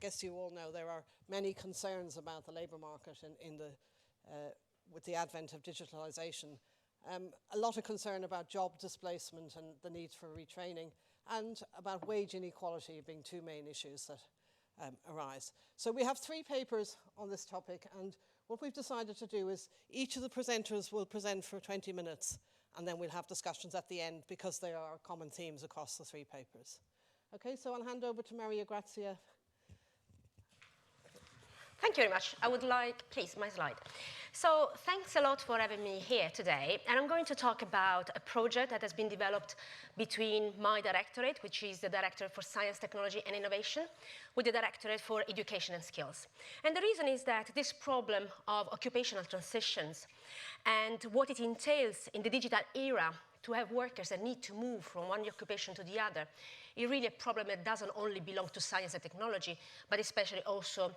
guess you all know there are many concerns about the labour market with the advent of digitalisation. A lot of concern about job displacement and the need for retraining, and about wage inequality being two main issues that arise. So we have 3 papers on this topic, and what we've decided to do is each of the presenters will present for 20 minutes, and then we'll have discussions at the end because there are common themes across the 3 papers. Okay, so I'll hand over to Mariagrazia. Thank you very much. I would like, please, my slide. So thanks a lot for having me here today. And I'm going to talk about a project that has been developed between my directorate, which is the Directorate for Science, Technology and Innovation, with the Directorate for Education and Skills. And the reason is that this problem of occupational transitions and what it entails in the digital era to have workers that need to move from one occupation to the other is really a problem that doesn't only belong to science and technology, but especially also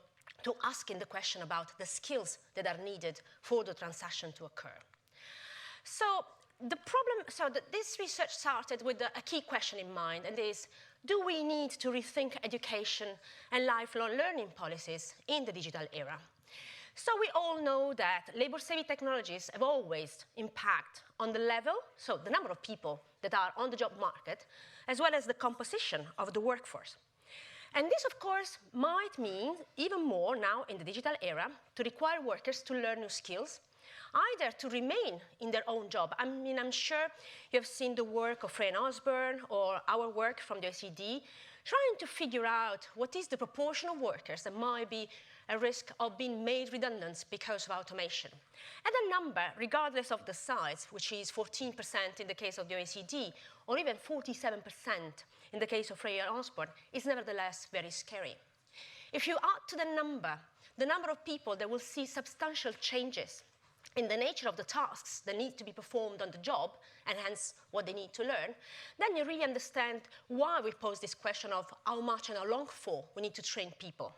to asking the question about the skills that are needed for the transition to occur. So this research started with a key question in mind, and is, do we need to rethink education and lifelong learning policies in the digital era? So we all know that labor-saving technologies have always impact on the level, so the number of people that are on the job market, as well as the composition of the workforce. And this, of course, might mean even more now in the digital era to require workers to learn new skills, either to remain in their own job. I mean, I'm sure you have seen the work of Frey and Osborne or our work from the OECD, trying to figure out what is the proportion of workers that might be at risk of being made redundant because of automation. And the number, regardless of the size, which is 14% in the case of the OECD, or even 47% in the case of Frey and Osborne, is nevertheless very scary. If you add to the number of people that will see substantial changes in the nature of the tasks that need to be performed on the job, and hence what they need to learn, then you really understand why we pose this question of how much and how long for we need to train people.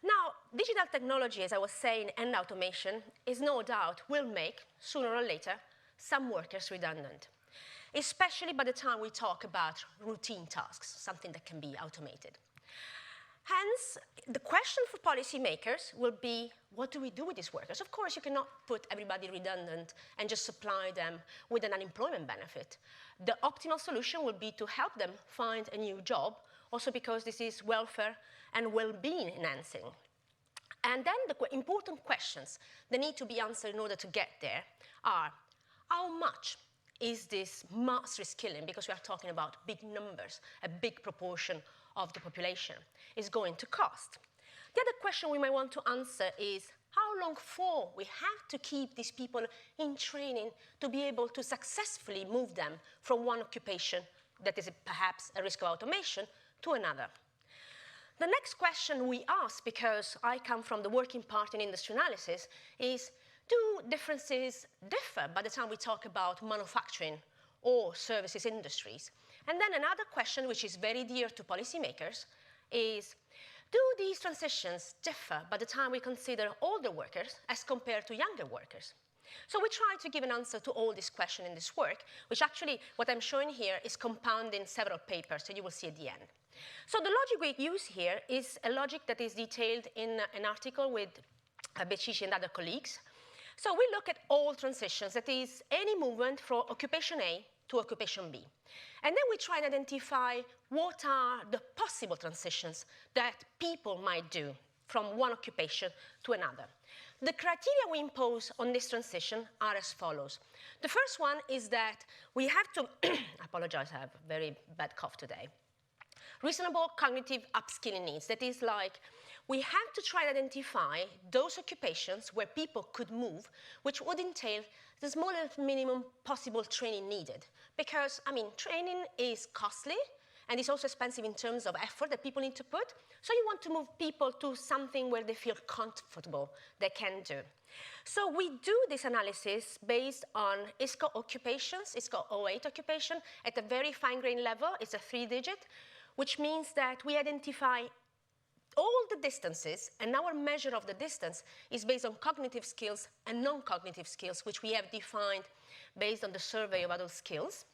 Now, digital technology, as I was saying, and automation, is no doubt will make, sooner or later, some workers redundant, especially by the time we talk about routine tasks, something that can be automated. Hence, the question for policymakers will be, what do we do with these workers? Of course, you cannot put everybody redundant and just supply them with an unemployment benefit. The optimal solution would be to help them find a new job, also because this is welfare and well-being enhancing. And then the important questions that need to be answered in order to get there are, how much is this mass reskilling, because we are talking about big numbers, a big proportion of the population, is going to cost? The other question we might want to answer is, how long for we have to keep these people in training to be able to successfully move them from one occupation that is perhaps a risk of automation to another? The next question we ask, because I come from the working part in industry analysis, is, do differences differ by the time we talk about manufacturing or services industries? And then another question, which is very dear to policymakers, is, do these transitions differ by the time we consider older workers as compared to younger workers? So we try to give an answer to all these questions in this work, which actually, what I'm showing here is compounded in several papers, so you will see at the end. So the logic we use here is a logic that is detailed in an article with Beccici and other colleagues. So we look at all transitions, that is, any movement from occupation A to occupation B. And then we try and identify what are the possible transitions that people might do from one occupation to another. The criteria we impose on this transition are as follows. The first one is that we have to, I apologize, I have a very bad cough today. Reasonable cognitive upskilling needs. That is like, we have to try and identify those occupations where people could move, which would entail the smallest minimum possible training needed. Because, I mean, training is costly, and it's also expensive in terms of effort that people need to put. So you want to move people to something where they feel comfortable, they can do. So we do this analysis based on ESCoE occupations, ESCoE 08 occupation, at a very fine-grained level. It's a 3-digit, which means that we identify all the distances, and our measure of the distance is based on cognitive skills and non-cognitive skills, which we have defined based on the survey of adult skills.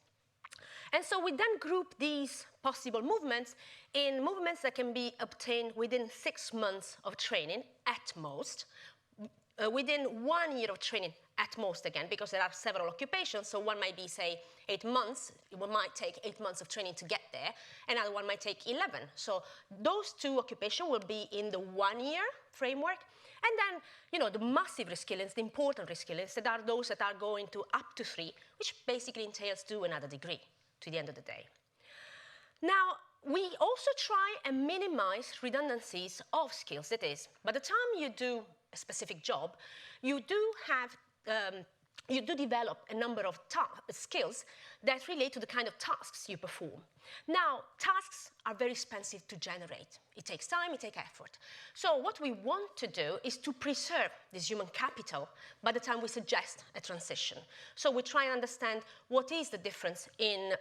And so we then group these possible movements in movements that can be obtained within 6 months of training at most, within 1 year of training at most again, because there are several occupations, so one might be, say, 8 months, it might take 8 months of training to get there, another one might take 11. So those two occupations will be in the 1 year framework, and then, you know, the massive reskillings, the important reskillings, that are those that are going to up to 3, which basically entails do another degree to the end of the day. Now, we also try and minimize redundancies of skills. That is, by the time you do a specific job, you do develop a number of skills that relate to the kind of tasks you perform. Now, tasks are very expensive to generate. It takes time, it takes effort. So what we want to do is to preserve this human capital by the time we suggest a transition. So we try and understand what is the difference in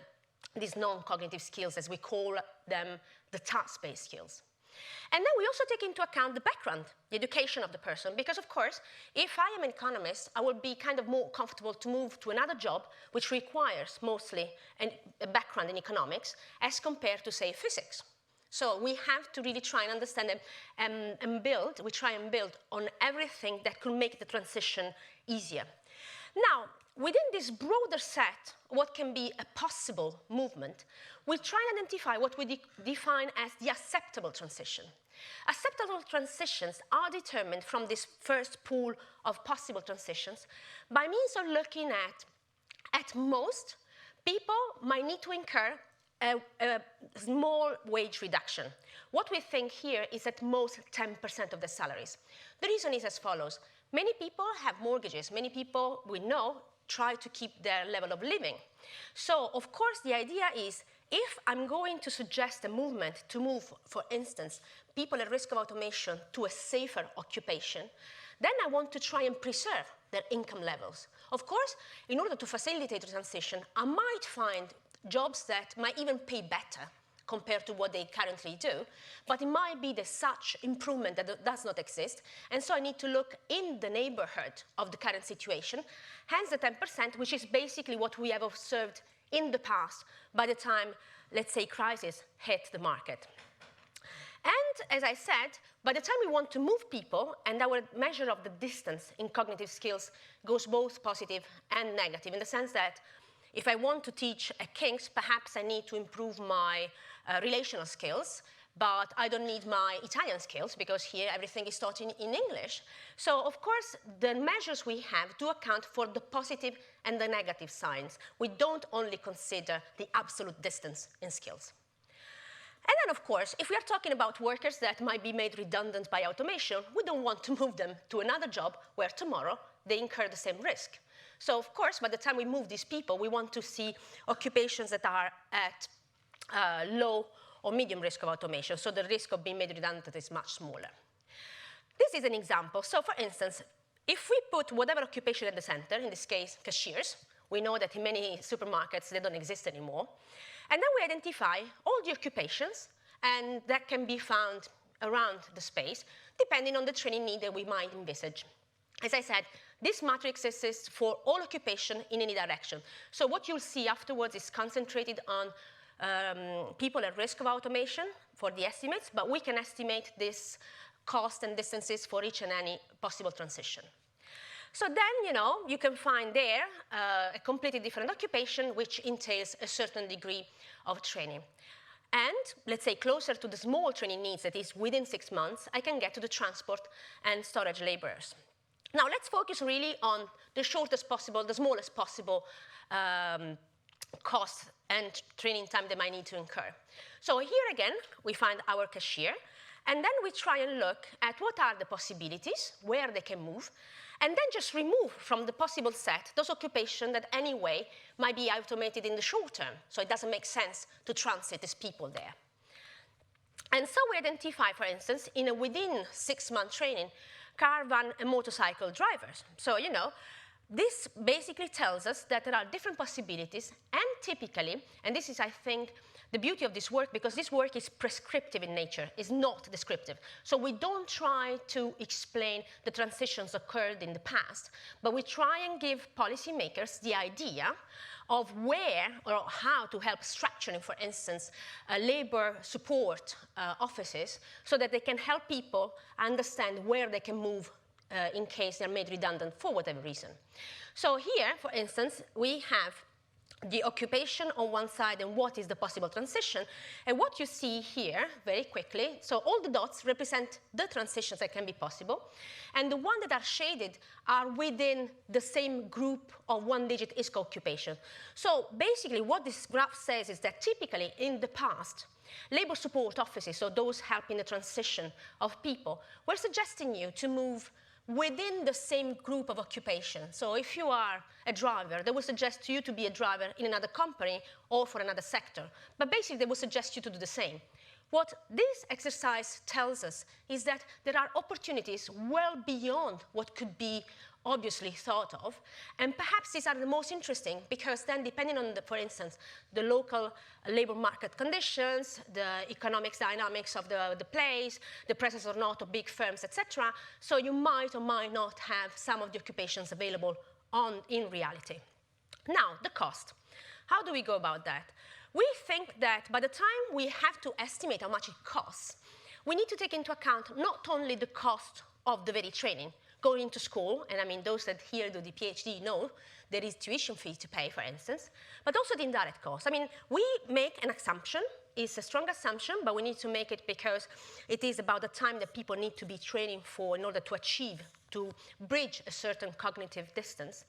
these non-cognitive skills, as we call them, the task-based skills. And then we also take into account the background, the education of the person, because of course, if I am an economist, I will be kind of more comfortable to move to another job which requires mostly a background in economics as compared to, say, physics. So we have to really try and understand and build, we try and build on everything that could make the transition easier. Now, within this broader set, what can be a possible movement, we try and identify what we define as the acceptable transition. Acceptable transitions are determined from this first pool of possible transitions by means of looking at most, people might need to incur a small wage reduction. What we think here is at most 10% of the salaries. The reason is as follows. Many people have mortgages. Many people, we know, try to keep their level of living. So, of course, the idea is if I'm going to suggest a movement to move, for instance, people at risk of automation to a safer occupation, then I want to try and preserve their income levels. Of course, in order to facilitate the transition, I might find jobs that might even pay better compared to what they currently do, but it might be such improvement that does not exist, and so I need to look in the neighborhood of the current situation, hence the 10%, which is basically what we have observed in the past by the time, let's say, crisis hit the market. And as I said, by the time we want to move people, and our measure of the distance in cognitive skills goes both positive and negative, in the sense that if I want to teach at King's, perhaps I need to improve my relational skills, but I don't need my Italian skills because here everything is taught in English. So, of course, the measures we have do account for the positive and the negative signs. We don't only consider the absolute distance in skills. And then, of course, if we are talking about workers that might be made redundant by automation, we don't want to move them to another job where tomorrow they incur the same risk. So, of course, by the time we move these people, we want to see occupations that are at low or medium risk of automation, so the risk of being made redundant is much smaller. This is an example. So, for instance, if we put whatever occupation at the center, in this case, cashiers, we know that in many supermarkets they don't exist anymore, and then we identify all the occupations, and that can be found around the space, depending on the training need that we might envisage. As I said, this matrix exists for all occupation in any direction. So what you'll see afterwards is concentrated on people at risk of automation for the estimates, but we can estimate this cost and distances for each and any possible transition. So then, you can find there a completely different occupation which entails a certain degree of training. And let's say closer to the small training needs, that is within 6 months, I can get to the transport and storage laborers. Now let's focus really on the shortest possible, the smallest possible cost and training time they might need to incur. So here again, we find our cashier, and then we try and look at what are the possibilities, where they can move, and then just remove from the possible set those occupations that anyway might be automated in the short term, so it doesn't make sense to transit these people there. And so we identify, for instance, in a within 6-month training, car, van, and motorcycle drivers. So, this basically tells us that there are different possibilities, and typically, and this is, I think, the beauty of this work, because this work is prescriptive in nature, is not descriptive. So we don't try to explain the transitions occurred in the past, but we try and give policymakers the idea of where or how to help structuring, for instance, labor support offices, so that they can help people understand where they can move in case they're made redundant for whatever reason. So here, for instance, we have the occupation on one side and what is the possible transition. And what you see here, very quickly, so all the dots represent the transitions that can be possible. And the ones that are shaded are within the same group of one-digit ESCoE occupation. So basically what this graph says is that typically in the past, labor support offices, so those helping the transition of people, were suggesting you to move within the same group of occupation. So if you are a driver, they will suggest to you to be a driver in another company or for another sector. But basically, they will suggest you to do the same. What this exercise tells us is that there are opportunities well beyond what could be obviously thought of, and perhaps these are the most interesting because then depending on, for instance, the local labor market conditions, the economics dynamics of the place, the presence or not of big firms, etc., so you might or might not have some of the occupations available in reality. Now, the cost. How do we go about that? We think that by the time we have to estimate how much it costs, we need to take into account not only the cost of the very training, going into school, and I mean those that here do the PhD know there is tuition fee to pay, for instance, but also the indirect cost. I mean, we make an assumption, it's a strong assumption, but we need to make it because it is about the time that people need to be training for in order to achieve, to bridge a certain cognitive distance,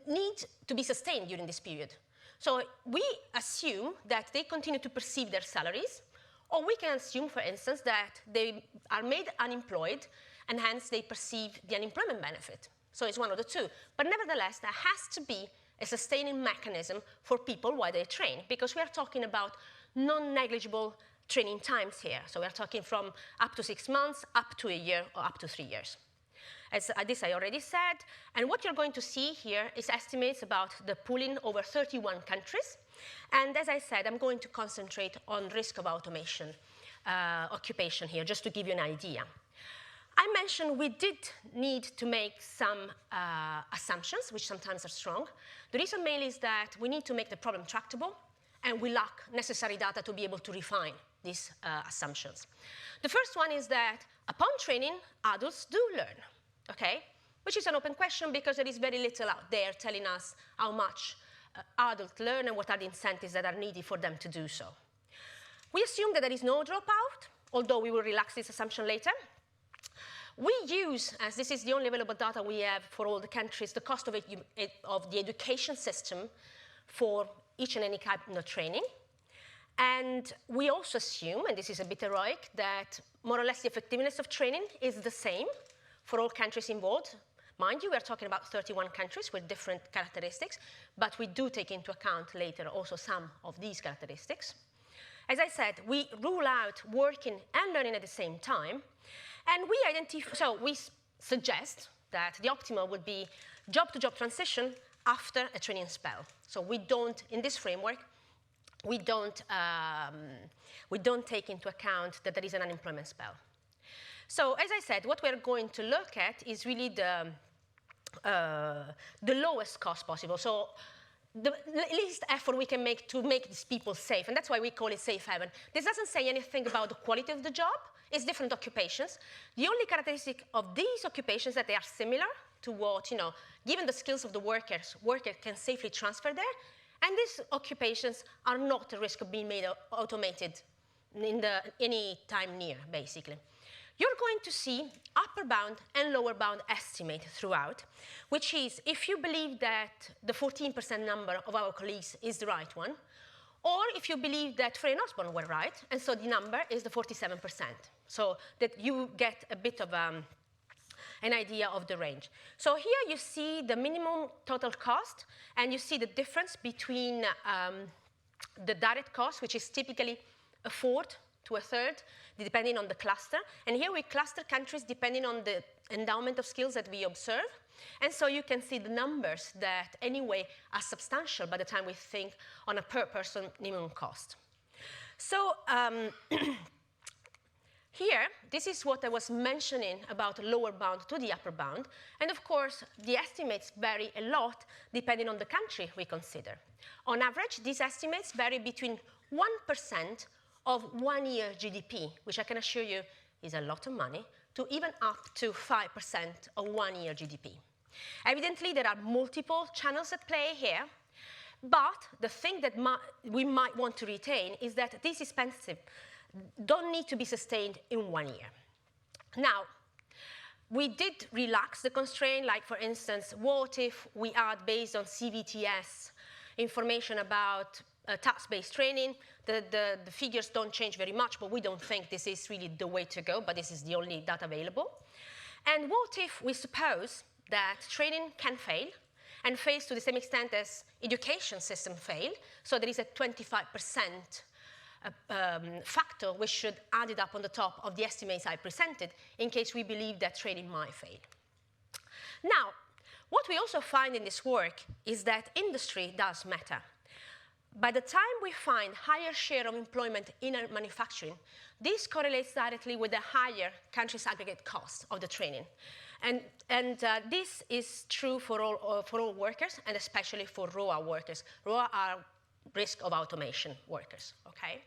need to be sustained during this period. So we assume that they continue to perceive their salaries, or we can assume, for instance, that they are made unemployed and hence they perceive the unemployment benefit. So it's one of the two. But nevertheless, there has to be a sustaining mechanism for people while they train, because we are talking about non-negligible training times here. So we're talking from up to 6 months, up to a year, or up to 3 years. As this I already said, and what you're going to see here is estimates about the pooling over 31 countries. And as I said, I'm going to concentrate on risk of automation occupation here, just to give you an idea. I mentioned we did need to make some assumptions, which sometimes are strong. The reason mainly is that we need to make the problem tractable, and we lack necessary data to be able to refine these assumptions. The first one is that upon training, adults do learn, okay? Which is an open question because there is very little out there telling us how much adults learn and what are the incentives that are needed for them to do so. We assume that there is no dropout, although we will relax this assumption later. We use, as this is the only available data we have for all the countries, the cost of the education system for each and any kind of training. And we also assume, and this is a bit heroic, that more or less the effectiveness of training is the same for all countries involved. Mind you, we're talking about 31 countries with different characteristics, but we do take into account later also some of these characteristics. As I said, we rule out working and learning at the same time, and we suggest that the optimal would be job-to-job transition after a training spell. So we don't, in this framework, we don't take into account that there is an unemployment spell. So as I said, what we're going to look at is really the lowest cost possible. So the least effort we can make to make these people safe, and that's why we call it safe haven. This doesn't say anything about the quality of the job. It's different occupations. The only characteristic of these occupations is that they are similar to what, given the skills of the worker can safely transfer there, and these occupations are not at risk of being made automated in any time near, basically. You're going to see upper bound and lower bound estimate throughout, which is if you believe that the 14% number of our colleagues is the right one, or if you believe that Frey and Osborne were right, and so the number is the 47%. So that you get a bit of an idea of the range. So here you see the minimum total cost, and you see the difference between the direct cost, which is typically a fourth to a third, depending on the cluster. And here we cluster countries depending on the endowment of skills that we observe. And so you can see the numbers that anyway are substantial by the time we think on a per person minimum cost. So here, this is what I was mentioning about the lower bound to the upper bound. And of course, the estimates vary a lot depending on the country we consider. On average, these estimates vary between 1% of 1 year GDP, which I can assure you is a lot of money, to even up to 5% of 1 year GDP. Evidently, there are multiple channels at play here, but the thing that we might want to retain is that these expenses don't need to be sustained in 1 year. Now, we did relax the constraint, like for instance, what if we add based on CVTS information about task-based training? The figures don't change very much, but we don't think this is really the way to go, but this is the only data available. And what if we suppose that training can fail, and fails to the same extent as education system fail, so there is a 25% factor which should add it up on the top of the estimates I presented in case we believe that training might fail. Now, what we also find in this work is that industry does matter. By the time we find higher share of employment in manufacturing, this correlates directly with the higher country's aggregate cost of the training. And this is true for all workers, and especially for ROA workers. ROA are risk of automation workers, okay?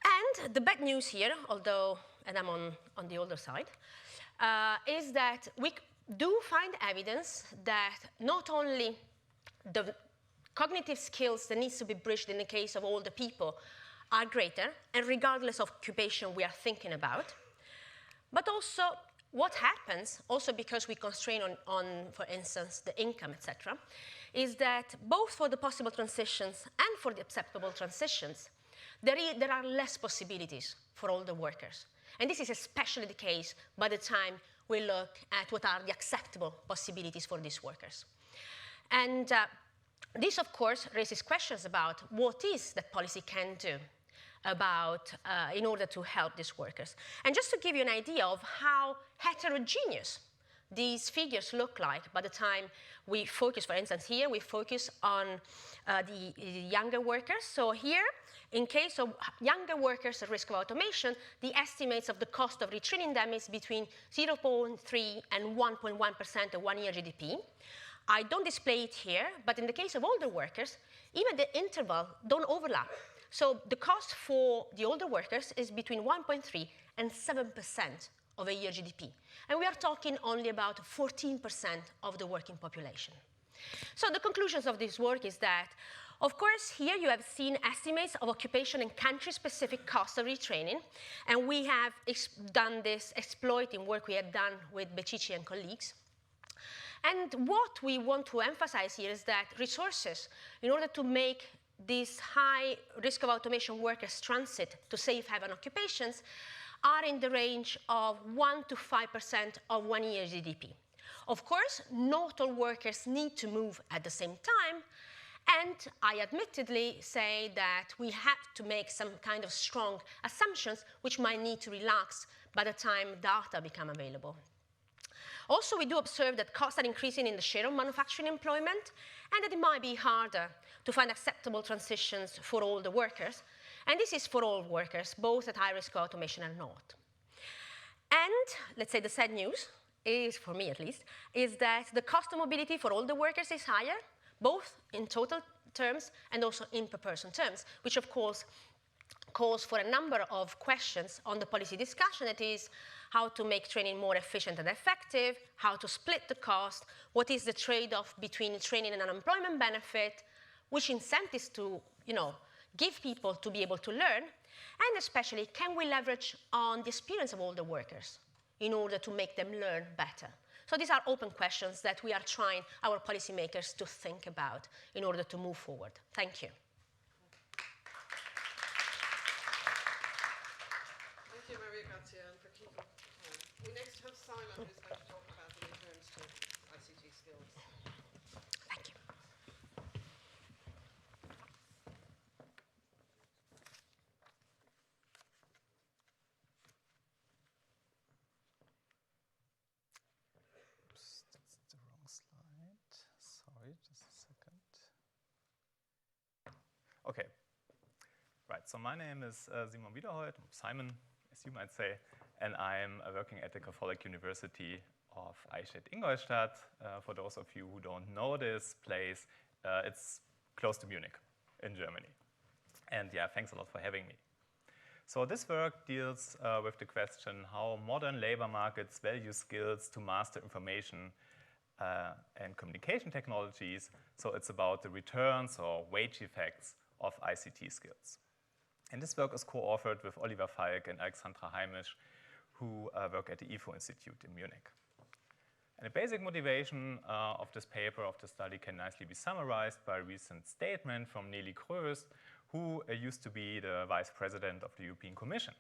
And the bad news here, although, and I'm on the older side, is that we do find evidence that not only the cognitive skills that needs to be bridged in the case of older people are greater, and regardless of occupation we are thinking about, but also what happens, also because we constrain on, for instance, the income, etc., is that both for the possible transitions and for the acceptable transitions, there are less possibilities for older workers. And this is especially the case by the time we look at what are the acceptable possibilities for these workers. And this, of course, raises questions about what is that policy can do about, in order to help these workers. And just to give you an idea of how heterogeneous these figures look like by the time we focus, for instance, here we focus on the younger workers. So here, in case of younger workers at risk of automation, the estimates of the cost of retraining them is between 0.3 and 1.1% of 1 year GDP. I don't display it here, but in the case of older workers, even the interval don't overlap. So the cost for the older workers is between 1.3 and 7% of a year GDP. And we are talking only about 14% of the working population. So the conclusions of this work is that, of course, here you have seen estimates of occupation and country-specific costs of retraining, and we have done this exploiting work we had done with Beccici and colleagues. And what we want to emphasize here is that resources, in order to make these high risk of automation workers transit to safe haven occupations, are in the range of 1 to 5% of 1 year GDP. Of course, not all workers need to move at the same time, and I admittedly say that we have to make some kind of strong assumptions which might need to relax by the time data become available. Also, we do observe that costs are increasing in the share of manufacturing employment, and that it might be harder to find acceptable transitions for all the workers. And this is for all workers, both at high risk of automation and not. And let's say the sad news is, for me at least, is that the cost of mobility for all the workers is higher, both in total terms and also in per person terms, which of course calls for a number of questions on the policy discussion. That is, how to make training more efficient and effective, how to split the cost, what is the trade-off between training and unemployment benefit, which incentives to, give people to be able to learn, and especially, can we leverage on the experience of older workers in order to make them learn better? So these are open questions that we are trying our policymakers to think about in order to move forward. Thank you. Thank you, Mariagrazia, and for keeping we next have Simon, who's going to talk about the returns to ICT skills. Thank you. Oops. Okay. Right, so my name is Widerhold, Simon, as you might say, and I'm working at the Catholic University of Eichstaett-Ingolstadt. For those of you who don't know this place, it's close to Munich in Germany. And yeah, thanks a lot for having me. So this work deals with the question how modern labor markets value skills to master information and communication technologies. So it's about the returns or wage effects of ICT skills. And this work is co-authored with Oliver Falk and Alexandra Heimisch, who work at the EFO Institute in Munich. And the basic motivation of this paper, of the study, can nicely be summarized by a recent statement from Nelly Kroes, who used to be the vice president of the European Commission.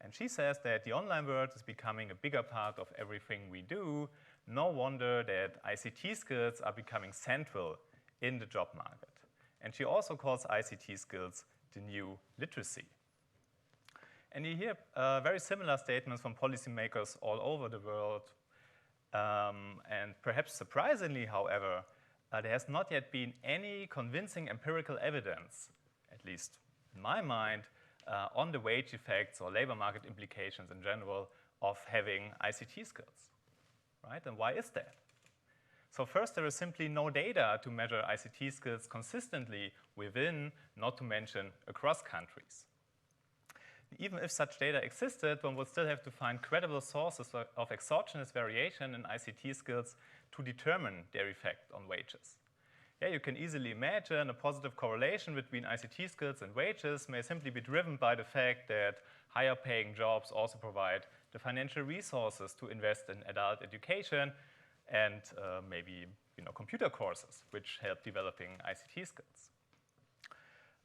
And she says that the online world is becoming a bigger part of everything we do. No wonder that ICT skills are becoming central in the job market. And she also calls ICT skills the new literacy. And you hear very similar statements from policymakers all over the world. And perhaps surprisingly, however, there has not yet been any convincing empirical evidence, at least in my mind, on the wage effects or labor market implications in general of having ICT skills, right? And why is that? So first, there is simply no data to measure ICT skills consistently within, not to mention across countries. Even if such data existed, one would still have to find credible sources of exogenous variation in ICT skills to determine their effect on wages. Yeah, you can easily imagine a positive correlation between ICT skills and wages may simply be driven by the fact that higher paying jobs also provide the financial resources to invest in adult education and maybe computer courses, which help developing ICT skills.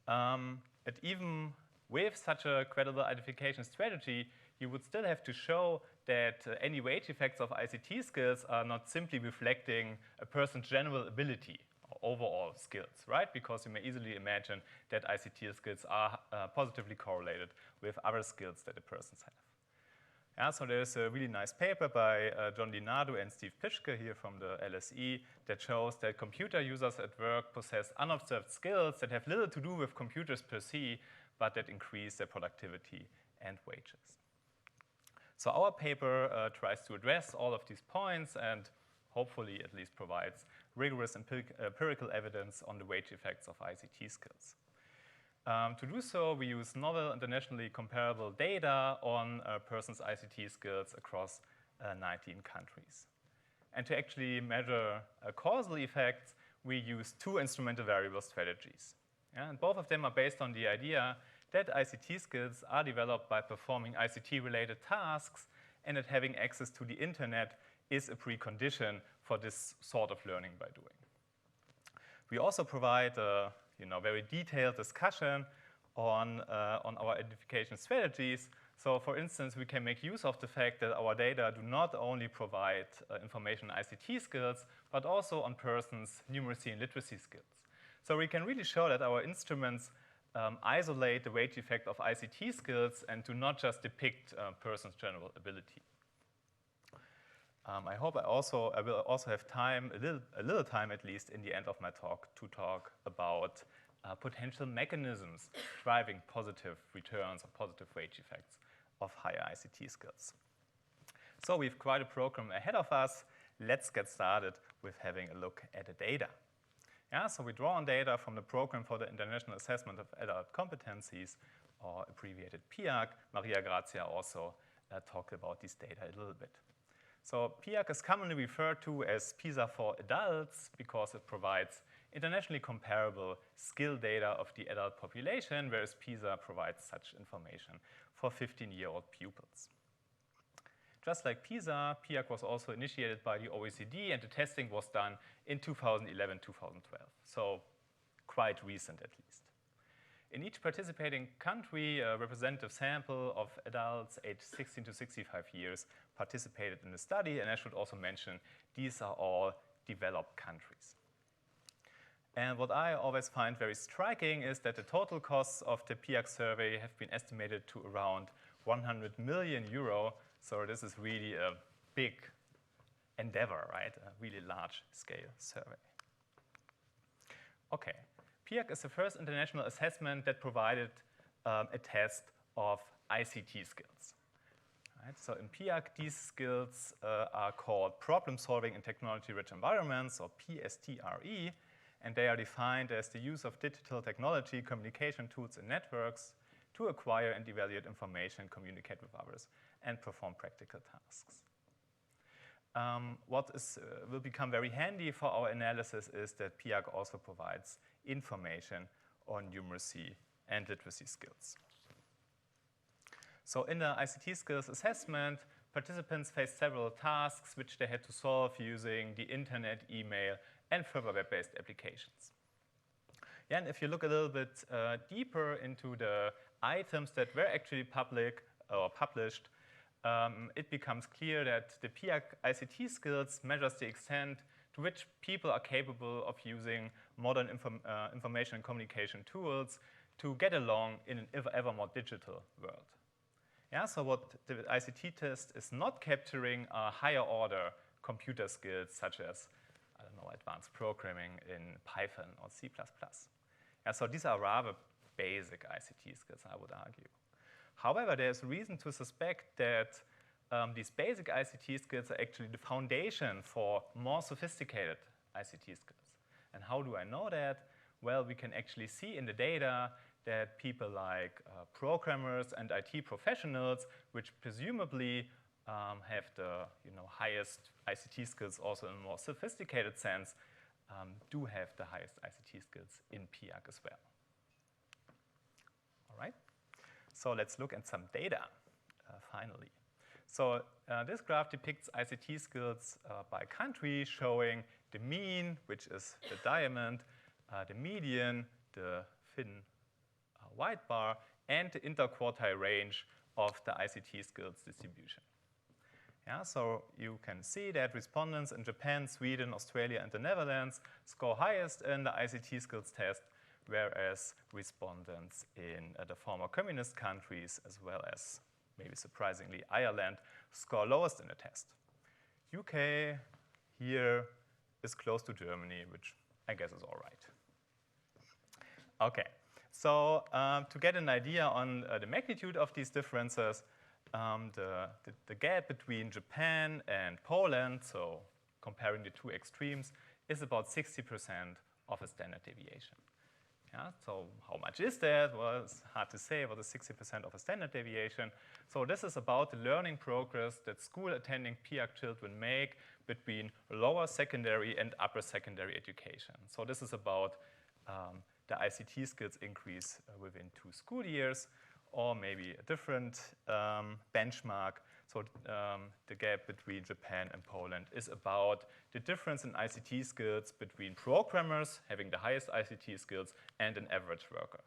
But even with such a credible identification strategy, you would still have to show that any wage effects of ICT skills are not simply reflecting a person's general ability or overall skills, right? Because you may easily imagine that ICT skills are positively correlated with other skills that a person has. Yeah, so there's a really nice paper by John DiNardo and Steve Pischke here from the LSE that shows that computer users at work possess unobserved skills that have little to do with computers per se, but that increase their productivity and wages. So our paper tries to address all of these points and hopefully at least provides rigorous empirical evidence on the wage effects of ICT skills. To do so, we use novel internationally comparable data on a person's ICT skills across 19 countries. And to actually measure causal effects, we use two instrumental variable strategies. Yeah, and both of them are based on the idea that ICT skills are developed by performing ICT-related tasks and that having access to the internet is a precondition for this sort of learning by doing. We also provide a very detailed discussion on our identification strategies. So for instance, we can make use of the fact that our data do not only provide information on ICT skills, but also on persons' numeracy and literacy skills. So we can really show that our instruments isolate the wage effect of ICT skills and do not just depict a person's general ability. I hope I will also have time, a little time at least, in the end of my talk to talk about potential mechanisms driving positive returns or positive wage effects of higher ICT skills. So we've quite a program ahead of us. Let's get started with having a look at the data. Yeah, so we draw on data from the Program for the International Assessment of Adult Competencies, or abbreviated PIAC. Mariagrazia also talked about this data a little bit. So PIAC is commonly referred to as PISA for adults because it provides internationally comparable skill data of the adult population, whereas PISA provides such information for 15-year-old pupils. Just like PISA, PIAC was also initiated by the OECD, and the testing was done in 2011-2012, so quite recent at least. In each participating country, a representative sample of adults aged 16 to 65 years participated in the study, and I should also mention these are all developed countries. And what I always find very striking is that the total costs of the PIAC survey have been estimated to around 100 million euro, so this is really a big endeavor, right? A really large scale survey. Okay. PIAC is the first international assessment that provided a test of ICT skills. Right? So in PIAC, these skills are called problem-solving in technology-rich environments, or PSTRE, and they are defined as the use of digital technology, communication tools, and networks to acquire and evaluate information, communicate with others, and perform practical tasks. What will become very handy for our analysis is that PIAC also provides information on numeracy and literacy skills. So in the ICT skills assessment, participants faced several tasks which they had to solve using the internet, email, and further web-based applications. Yeah, and if you look a little bit deeper into the items that were actually published, it becomes clear that the PIAC ICT skills measures the extent to which people are capable of using modern information and communication tools to get along in an ever more digital world. Yeah, so what the ICT test is not capturing are higher order computer skills such as, I don't know, advanced programming in Python or C++. Yeah, so these are rather basic ICT skills, I would argue. However, there's reason to suspect that these basic ICT skills are actually the foundation for more sophisticated ICT skills. And how do I know that? Well, we can actually see in the data that people like programmers and IT professionals, which presumably have the highest ICT skills also in a more sophisticated sense, do have the highest ICT skills in PIAC as well. All right, so let's look at some data finally. So this graph depicts ICT skills by country, showing the mean, which is the diamond, the median, the thin white bar, and the interquartile range of the ICT skills distribution. Yeah, so you can see that respondents in Japan, Sweden, Australia, and the Netherlands score highest in the ICT skills test, whereas respondents in the former communist countries, as well as, maybe surprisingly, Ireland, score lowest in the test. UK here is close to Germany, which I guess is all right. Okay. So to get an idea on the magnitude of these differences, the gap between Japan and Poland, so comparing the two extremes, is about 60% of a standard deviation. Yeah, so how much is that? Well, it's hard to say. What is 60% of a standard deviation? So this is about the learning progress that school-attending PIAC children make between lower secondary and upper secondary education. So this is about the ICT skills increase within 2 school years, or maybe a different benchmark. So the gap between Japan and Poland is about the difference in ICT skills between programmers having the highest ICT skills and an average worker.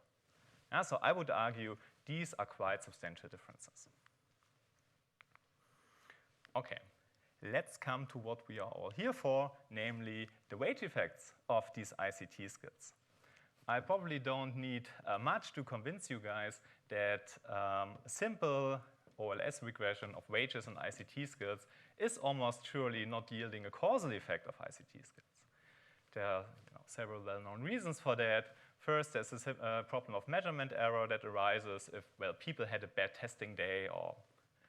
Yeah, so I would argue these are quite substantial differences. Okay, let's come to what we are all here for, namely the wage effects of these ICT skills. I probably don't need much to convince you guys that a simple OLS regression of wages and ICT skills is almost surely not yielding a causal effect of ICT skills. There are several well-known reasons for that. First, there's a problem of measurement error that arises if, well, people had a bad testing day or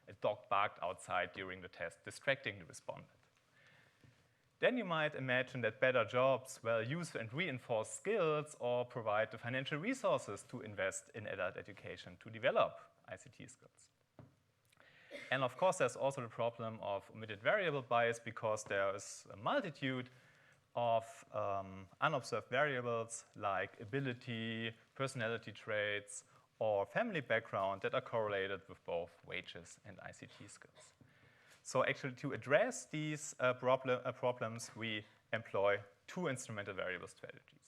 a dog barked outside during the test, distracting the respondent. Then you might imagine that better jobs, well, use and reinforce skills or provide the financial resources to invest in adult education to develop ICT skills. And of course, there's also the problem of omitted variable bias because there is a multitude of unobserved variables like ability, personality traits, or family background that are correlated with both wages and ICT skills. So actually, to address these problems, we employ 2 instrumental variable strategies.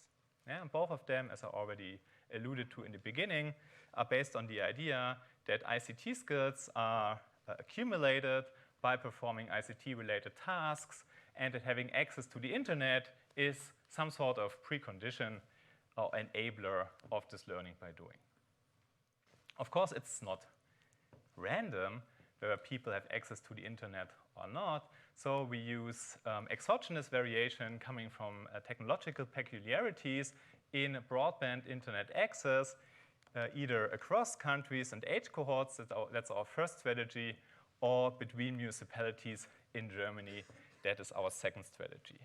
Yeah, and both of them, as I already alluded to in the beginning, are based on the idea that ICT skills are accumulated by performing ICT-related tasks, and that having access to the internet is some sort of precondition or enabler of this learning by doing. Of course, it's not random whether people have access to the internet or not. So we use exogenous variation coming from technological peculiarities in broadband internet access, either across countries and age cohorts, that's our first strategy, or between municipalities in Germany, that is our second strategy.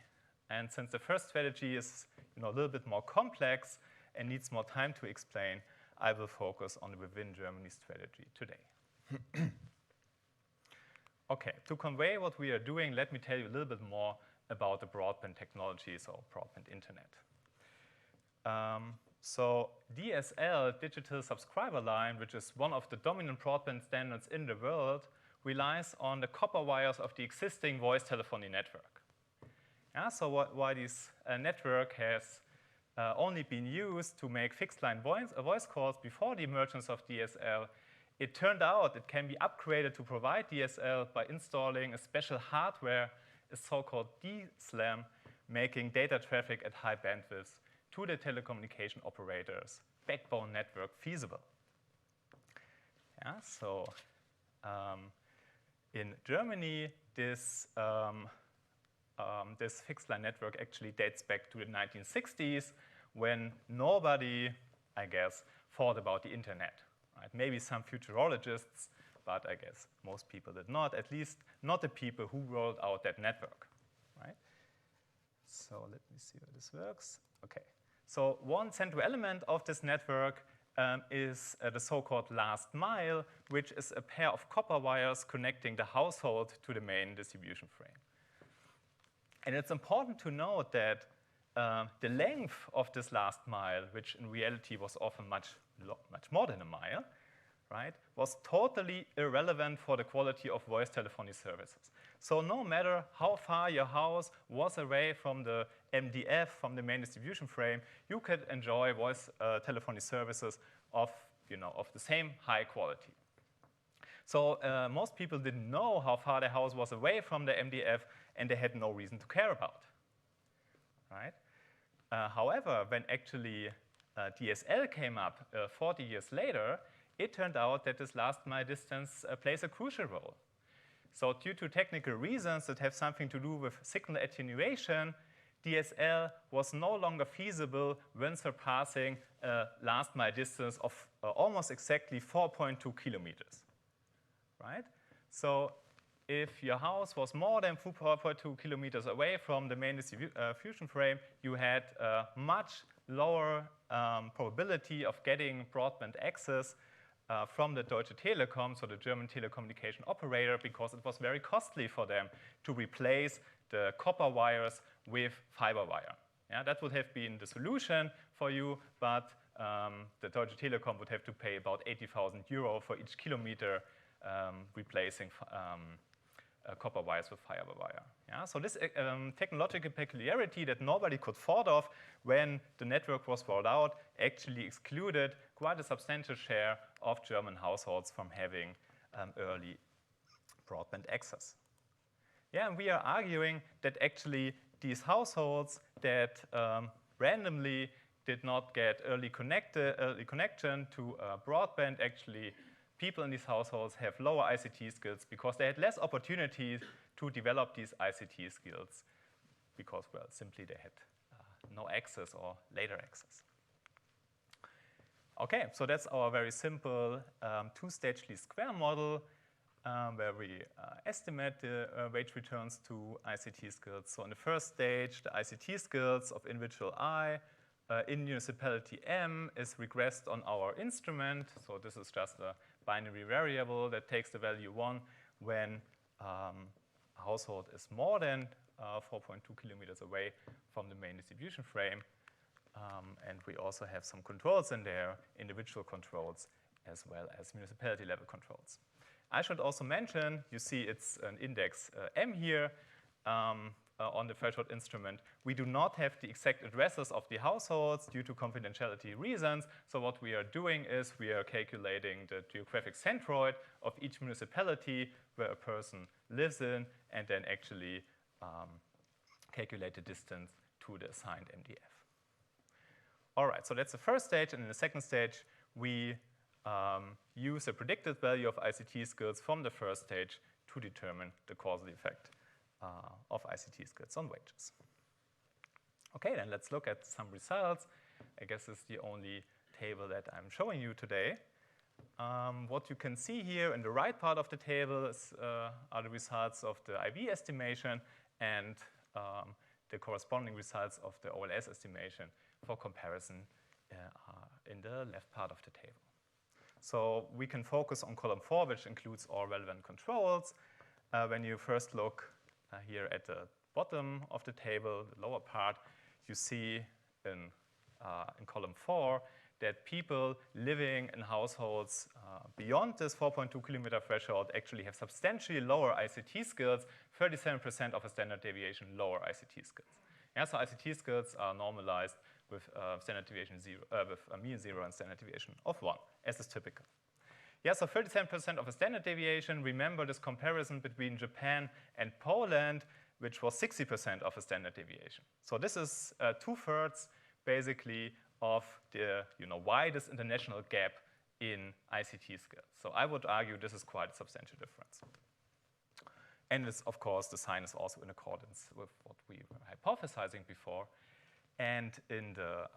And since the first strategy is a little bit more complex and needs more time to explain, I will focus on the within Germany strategy today. Okay, to convey what we are doing, let me tell you a little bit more about the broadband technologies or broadband internet. So DSL, digital subscriber line, which is one of the dominant broadband standards in the world, relies on the copper wires of the existing voice telephony network. Yeah, so why this network has only been used to make fixed line voice calls before the emergence of DSL, it turned out it can be upgraded to provide DSL by installing a special hardware, a so-called DSLAM, making data traffic at high bandwidths to the telecommunication operators' backbone network feasible. Yeah, so in Germany, this fixed line network actually dates back to the 1960s, when nobody, I guess, thought about the internet. Right? Maybe some futurologists, but I guess most people did not, at least not the people who rolled out that network. Right? So let me see how this works. Okay. So one central element of this network is the so-called last mile, which is a pair of copper wires connecting the household to the main distribution frame. And it's important to note that the length of this last mile, which in reality was often much more than a mile, right, was totally irrelevant for the quality of voice telephony services. So no matter how far your house was away from the MDF, from the main distribution frame, you could enjoy voice telephony services of the same high quality. So most people didn't know how far their house was away from the MDF, and they had no reason to care about. Right? However, when actually DSL came up 40 years later, it turned out that this last mile distance plays a crucial role. So due to technical reasons that have something to do with signal attenuation, DSL was no longer feasible when surpassing a last mile distance of almost exactly 4.2 kilometers. Right? So if your house was more than 4.2 kilometers away from the main distribution frame, you had a much lower probability of getting broadband access from the Deutsche Telekom, so the German telecommunication operator, because it was very costly for them to replace the copper wires with fiber wire. Yeah, that would have been the solution for you, but the Deutsche Telekom would have to pay about 80,000 euro for each kilometer replacing copper wires with fiber wire. Yeah? So this technological peculiarity that nobody could thought of when the network was rolled out actually excluded quite a substantial share of German households from having early broadband access. Yeah, and we are arguing that actually these households that randomly did not get early connection to broadband, actually people in these households have lower ICT skills because they had less opportunities to develop these ICT skills because, well, simply they had no access or later access. Okay, so that's our very simple two-stage least square model where we estimate the wage returns to ICT skills. So in the first stage, the ICT skills of individual I in municipality M is regressed on our instrument. So this is just a binary variable that takes the value 1 when a household is more than 4.2 kilometers away from the main distribution frame. And we also have some controls in there, individual controls as well as municipality level controls. I should also mention, you see it's an index M here on the threshold instrument. We do not have the exact addresses of the households due to confidentiality reasons. So what we are doing is we are calculating the geographic centroid of each municipality where a person lives in, and then actually calculate the distance to the assigned MDF. All right, so that's the first stage. And in the second stage, we use a predicted value of ICT skills from the first stage to determine the causal effect of ICT skills on wages. Okay, then let's look at some results. I guess this is the only table that I'm showing you today. What you can see here in the right part of the table are the results of the IV estimation and the corresponding results of the OLS estimation for comparison in the left part of the table. So we can focus on column 4, which includes all relevant controls. When you first look here at the bottom of the table, the lower part, you see in column 4 that people living in households beyond this 4.2 kilometer threshold actually have substantially lower ICT skills, 37% of a standard deviation lower ICT skills. Yeah, so ICT skills are normalized with standard deviation 0, with a mean 0 and standard deviation of 1, as is typical. Yeah, so 37% of a standard deviation. Remember this comparison between Japan and Poland, which was 60% of a standard deviation. So this is 2/3 basically of the widest international gap in ICT skills. So I would argue this is quite a substantial difference. And this, of course, the sign is also in accordance with what we were hypothesizing before. And in the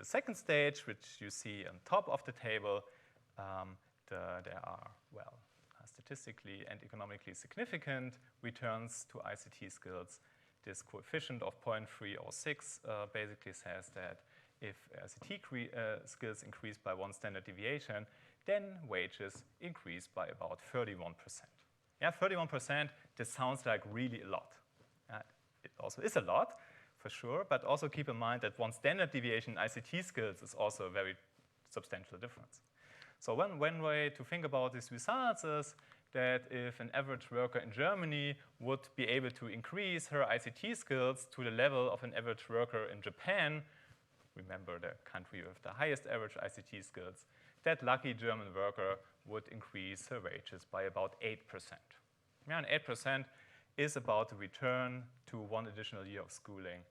second stage, which you see on top of the table, there are, well, statistically and economically significant returns to ICT skills. This coefficient of 0.306 basically says that if ICT skills increase by 1 standard deviation, then wages increase by about 31%. Yeah, 31%, this sounds like really a lot. It also is a lot, for sure, but also keep in mind that 1 standard deviation in ICT skills is also a very substantial difference. So one way to think about these results is that if an average worker in Germany would be able to increase her ICT skills to the level of an average worker in Japan, remember the country with the highest average ICT skills, that lucky German worker would increase her wages by about 8%. Yeah, and 8% is about the return to 1 additional year of schooling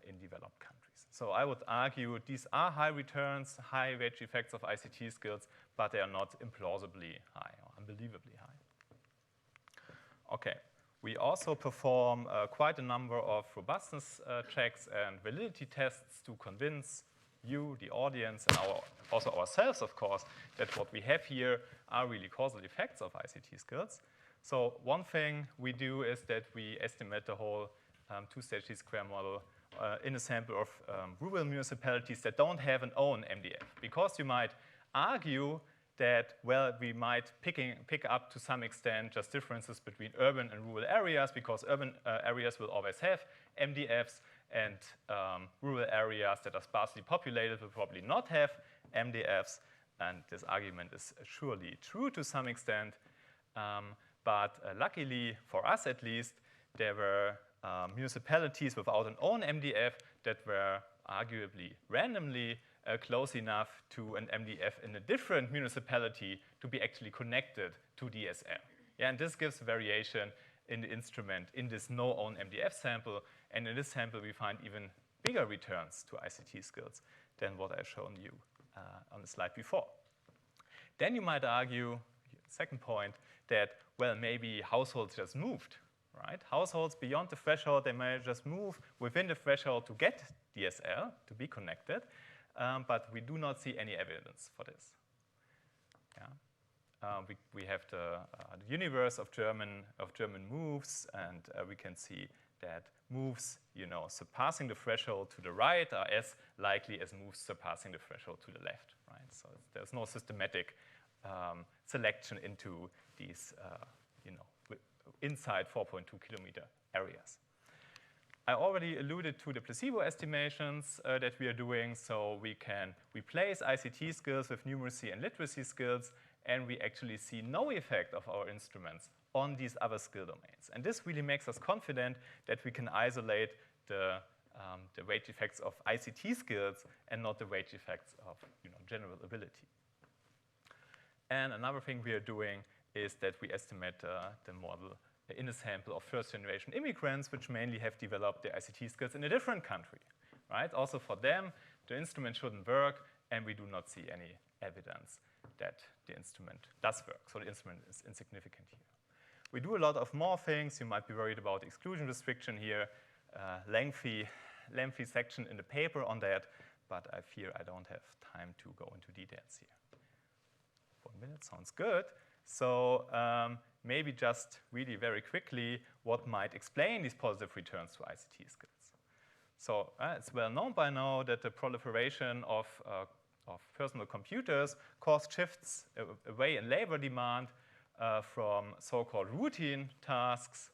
in developed countries. So I would argue these are high returns, high wage effects of ICT skills, but they are not implausibly high or unbelievably high. Okay, we also perform quite a number of robustness checks and validity tests to convince you, the audience, and also ourselves, of course, that what we have here are really causal effects of ICT skills. So one thing we do is that we estimate the whole two-stage least-square model in a sample of rural municipalities that don't have an own MDF. Because you might argue that, well, we might pick up to some extent just differences between urban and rural areas, because urban areas will always have MDFs, and rural areas that are sparsely populated will probably not have MDFs. And this argument is surely true to some extent. But luckily, for us at least, there were municipalities without an own MDF that were arguably randomly close enough to an MDF in a different municipality to be actually connected to DSR. Yeah, and this gives variation in the instrument in this no-own MDF sample. And in this sample, we find even bigger returns to ICT skills than what I've shown you on the slide before. Then you might argue, second point, that, well, maybe households just moved, right? Households beyond the threshold, they may just move within the threshold to get DSL, to be connected, but we do not see any evidence for this. Yeah. We have the universe of German moves, and we can see that moves, surpassing the threshold to the right are as likely as moves surpassing the threshold to the left, right? So there's no systematic selection into these, inside 4.2 kilometer areas. I already alluded to the placebo estimations that we are doing. So we can replace ICT skills with numeracy and literacy skills, and we actually see no effect of our instruments on these other skill domains. And this really makes us confident that we can isolate the wage effects of ICT skills and not the wage effects of general ability. And another thing we are doing is that we estimate the model in a sample of first-generation immigrants, which mainly have developed their ICT skills in a different country, right? Also for them, the instrument shouldn't work, and we do not see any evidence that the instrument does work. So the instrument is insignificant here. We do a lot of more things. You might be worried about exclusion restriction here. Lengthy section in the paper on that. but I fear I don't have time to go into details here. 1 minute sounds good. So maybe just really very quickly what might explain these positive returns to ICT skills. So it's well known by now that the proliferation of personal computers caused shifts away in labor demand from so-called routine tasks.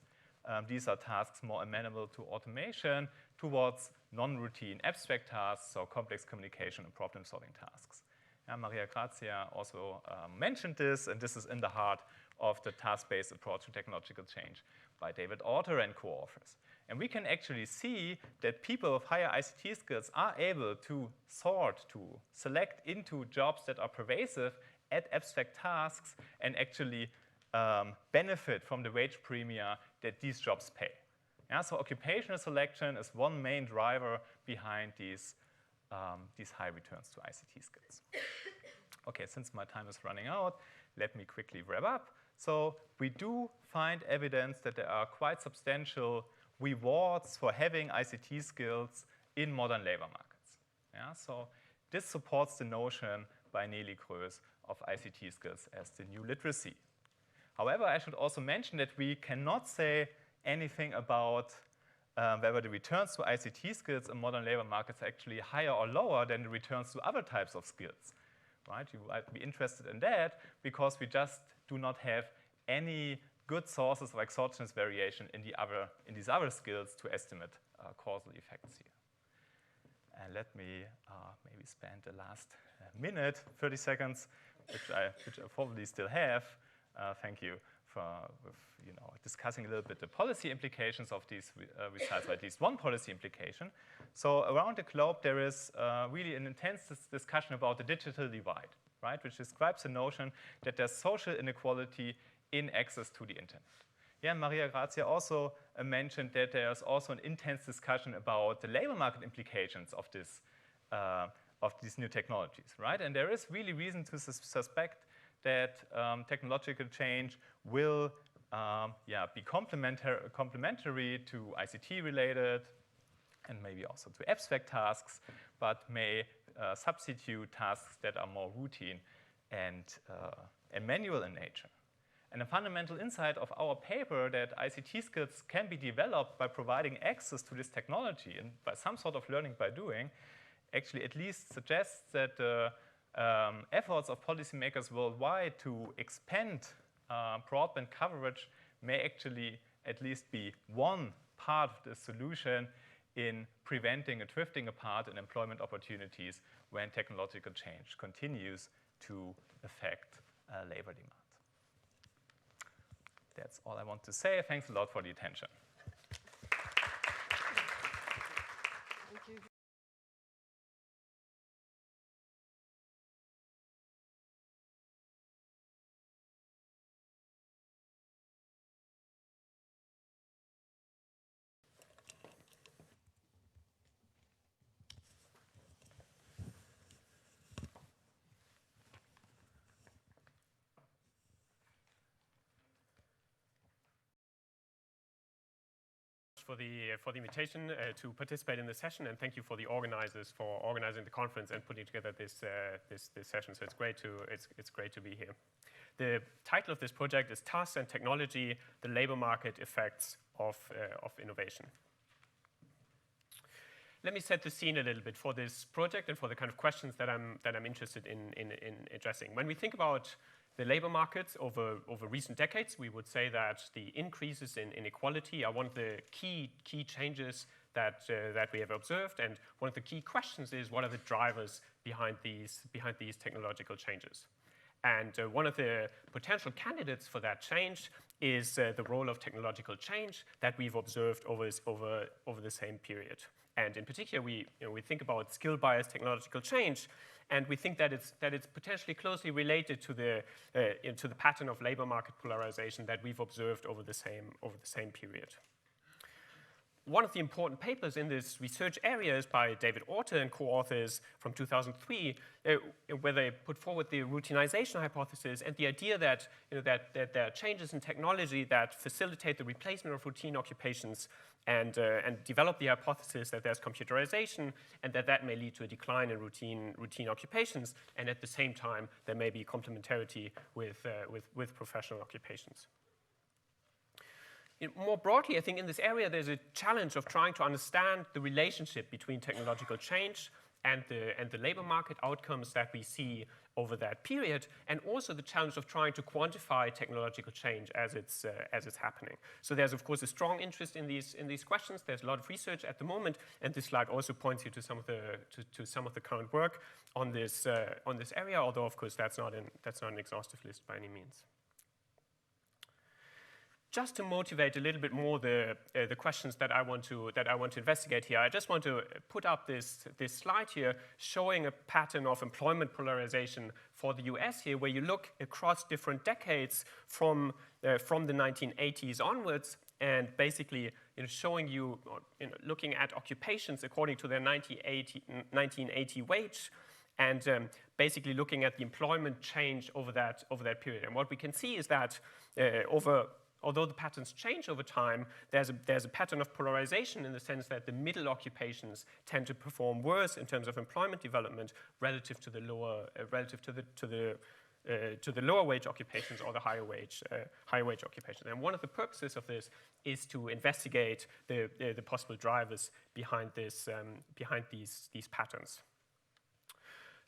These are tasks more amenable to automation towards non-routine abstract tasks, so complex communication and problem-solving tasks. Mariagrazia also mentioned this, and this is in the heart of the task-based approach to technological change by David Autor and co-authors. And we can actually see that people with higher ICT skills are able to select into jobs that are pervasive at abstract tasks and actually benefit from the wage premia that these jobs pay. So occupational selection is one main driver behind these high returns to ICT skills. Okay, since my time is running out, let me quickly wrap up. So we do find evidence that there are quite substantial rewards for having ICT skills in modern labor markets. So this supports the notion by Nelly Kroes of ICT skills as the new literacy. However, I should also mention that we cannot say anything about whether the returns to ICT skills in modern labor markets are actually higher or lower than the returns to other types of skills. Right? You might be interested in that because we just do not have any good sources of exogenous variation in these other skills to estimate causal effects here. And let me maybe spend the last minute, 30 seconds, which I probably still have. Thank you for discussing a little bit the policy implications of these results, or at least one policy implication. So around the globe, there is really an intense discussion about the digital divide, right, which describes the notion that there's social inequality in access to the internet. Mariagrazia also mentioned that there's also an intense discussion about the labor market implications of these new technologies, right? And there is really reason to suspect that technological change will be complementary to ICT-related and maybe also to abstract tasks, but may substitute tasks that are more routine and manual in nature. And a fundamental insight of our paper that ICT skills can be developed by providing access to this technology and by some sort of learning by doing actually at least suggests that the efforts of policymakers worldwide to expand broadband coverage may actually at least be one part of the solution in preventing a drifting apart in employment opportunities when technological change continues to affect labor demand. That's all I want to say. Thanks a lot for the attention. Thank you. For the invitation to participate in the session, and thank you for the organizers for organizing the conference and putting together this session. So it's great to be here. The title of this project is Tasks and Technology: The Labor Market Effects of Innovation. Let me set the scene a little bit for this project and for the kind of questions that I'm interested in addressing. When we think about the labor markets over recent decades, we would say that the increases in inequality are one of the key changes that we have observed, and one of the key questions is what are the drivers behind these technological changes. And one of the potential candidates for that change is the role of technological change that we've observed over the same period. And in particular, we think about skill-biased technological change, and we think that it's potentially closely related to the pattern of labor market polarization that we've observed over the same period. one of the important papers in this research area is by David Orter and co-authors from 2003, where they put forward the routinization hypothesis and the idea that, that there are changes in technology that facilitate the replacement of routine occupations, and develop the hypothesis that there's computerization and that may lead to a decline in routine occupations, and at the same time there may be complementarity with professional occupations. More broadly, I think in this area there's a challenge of trying to understand the relationship between technological change and the labor market outcomes that we see over that period, and also the challenge of trying to quantify technological change as it's happening. So there's of course a strong interest in these questions. There's a lot of research at the moment, and this slide also points you to some of the current work on this area. Although of course that's not an exhaustive list by any means. Just to motivate a little bit more the questions that I want to investigate here, I just want to put up this slide here showing a pattern of employment polarization for the US here, where you look across different decades from the 1980s onwards, and basically showing you, looking at occupations according to their 1980 wage, and basically looking at the employment change over that period. And what we can see is that although the patterns change over time, there's a pattern of polarization in the sense that the middle occupations tend to perform worse in terms of employment development relative to the lower lower wage occupations or the higher wage occupations. And one of the purposes of this is to investigate the possible drivers behind these patterns.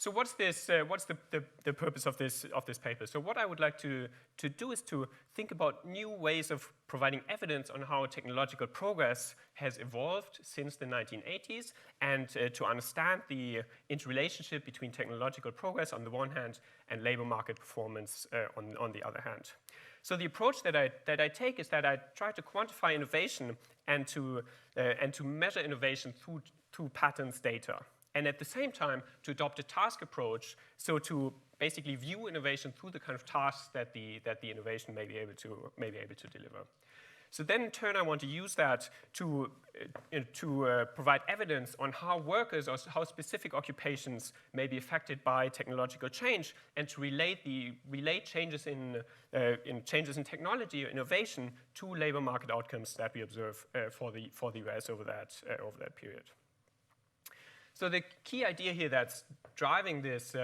So what's the purpose of this paper? So what I would like to do is to think about new ways of providing evidence on how technological progress has evolved since the 1980s, and to understand the interrelationship between technological progress on the one hand and labor market performance on the other hand. So the approach that I take is that I try to quantify innovation and to measure innovation through patterns data. And at the same time, to adopt a task approach, so to basically view innovation through the kind of tasks that the innovation may be able to deliver. So then, in turn, I want to use that to provide evidence on how workers or how specific occupations may be affected by technological change, and to relate changes in technology or innovation to labor market outcomes that we observe for the US over that period. So the key idea here that's driving this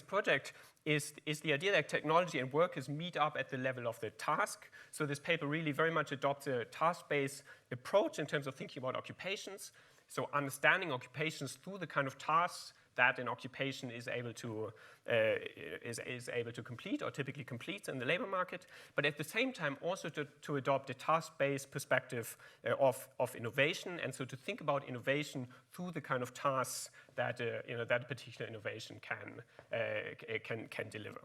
project is the idea that technology and workers meet up at the level of the task. So this paper really very much adopts a task-based approach in terms of thinking about occupations. So understanding occupations through the kind of tasks that an occupation is able to complete, or typically completes in the labor market, but at the same time also to adopt a task-based perspective of innovation, and so to think about innovation through the kind of tasks that that a particular innovation can deliver.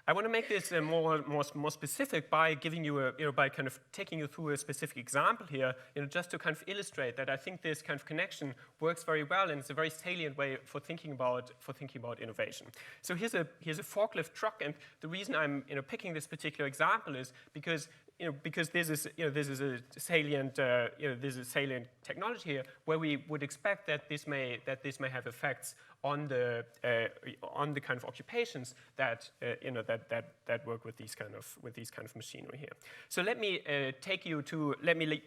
I want to make this more specific by giving you by kind of taking you through a specific example here, just to kind of illustrate that I think this kind of connection works very well, and it's a very salient way for thinking about innovation. So here's a forklift truck, and the reason I'm picking this particular example is because this is a salient technology here where we would expect that this may have effects on the kind of occupations that that work with these kind of machinery here. So let me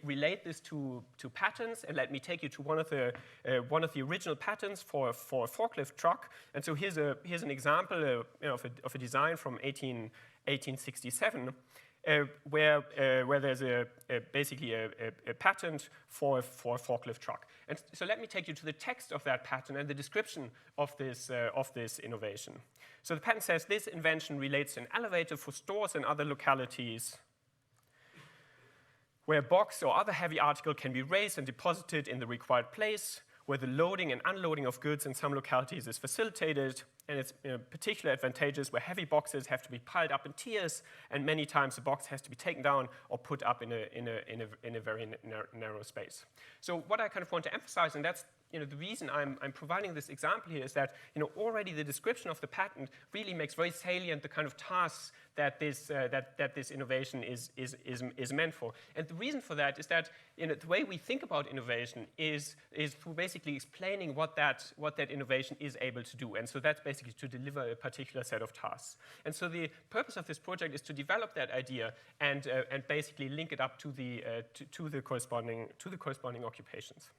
relate this to patterns, and let me take you to one of the original patterns for a forklift truck. And so here's an example of a design from 1867. Where there's basically a patent for a forklift truck. And so let me take you to the text of that patent and the description of this innovation. So the patent says, this invention relates to an elevator for stores and other localities where a box or other heavy article can be raised and deposited in the required place, where the loading and unloading of goods in some localities is facilitated, and it's particularly advantageous where heavy boxes have to be piled up in tiers, and many times the box has to be taken down or put up in a very narrow space. So what I kind of want to emphasize, and that's the reason I'm providing this example here is that already the description of the patent really makes very salient the kind of tasks that this innovation is meant for. And the reason for that is that the way we think about innovation is through basically explaining what that innovation is able to do. And so that's basically to deliver a particular set of tasks. And so the purpose of this project is to develop that idea and basically link it up to the corresponding occupations.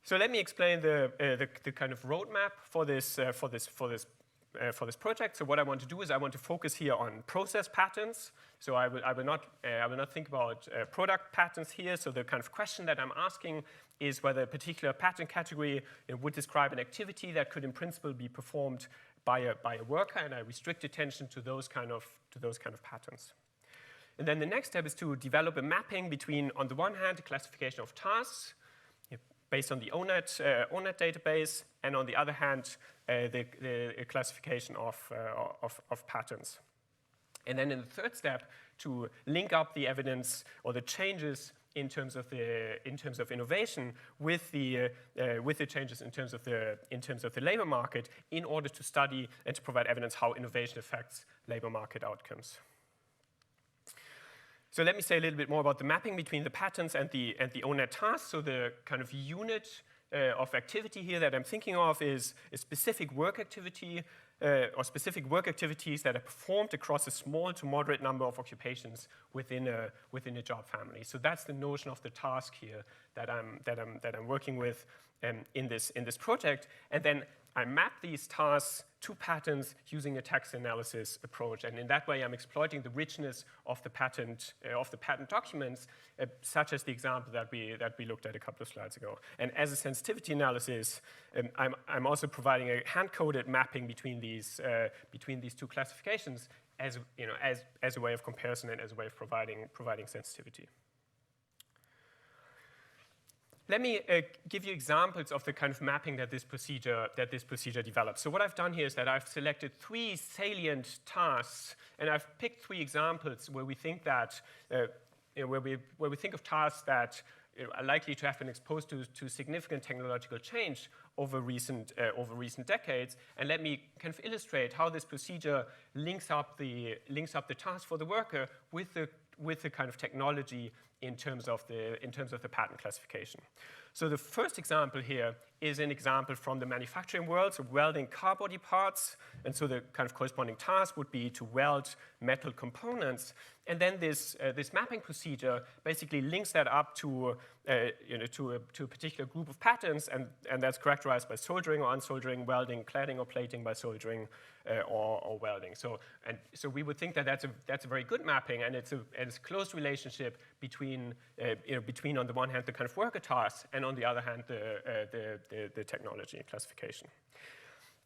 So let me explain the kind of roadmap for this project. So what I want to do is I want to focus here on process patterns. So I will not think about product patterns here. So the kind of question that I'm asking is whether a particular pattern category would describe an activity that could in principle be performed by a worker, and I restrict attention to those kind of patterns. And then the next step is to develop a mapping between, on the one hand, the classification of tasks based on the ONET database, and on the other hand, the classification of patterns. And then in the third step, to link up the evidence or the changes in terms of innovation with the changes in terms of the labor market, in order to study and to provide evidence how innovation affects labor market outcomes. So let me say a little bit more about the mapping between the patterns and the ONET tasks. So the kind of unit of activity here that I'm thinking of is a specific work activity or specific work activities that are performed across a small to moderate number of occupations within a job family. So that's the notion of the task here that I'm working with in this project. And then I map these tasks to patterns using a text analysis approach, and in that way, I'm exploiting the richness of the patent documents, such as the example that we looked at a couple of slides ago. And as a sensitivity analysis, I'm also providing a hand-coded mapping between these two classifications, as a way of comparison and as a way of providing sensitivity. Let me give you examples of the kind of mapping that this procedure develops. So what I've done here is that I've selected 3 salient tasks, and I've picked 3 examples where we think that where we think of tasks that are likely to have been exposed to significant technological change over recent decades. And let me kind of illustrate how this procedure links up the task for the worker with the kind of technology in terms of the pattern classification. So the first example here is an example from the manufacturing world, so welding car body parts. And so the kind of corresponding task would be to weld metal components. And then this mapping procedure basically links that up to a particular group of patterns, and that's characterized by soldering or unsoldering, welding, cladding or plating by soldering, or welding. So we would think that that's a very good mapping, and it's a close relationship between on the one hand the kind of worker tasks, and on the other hand the technology classification.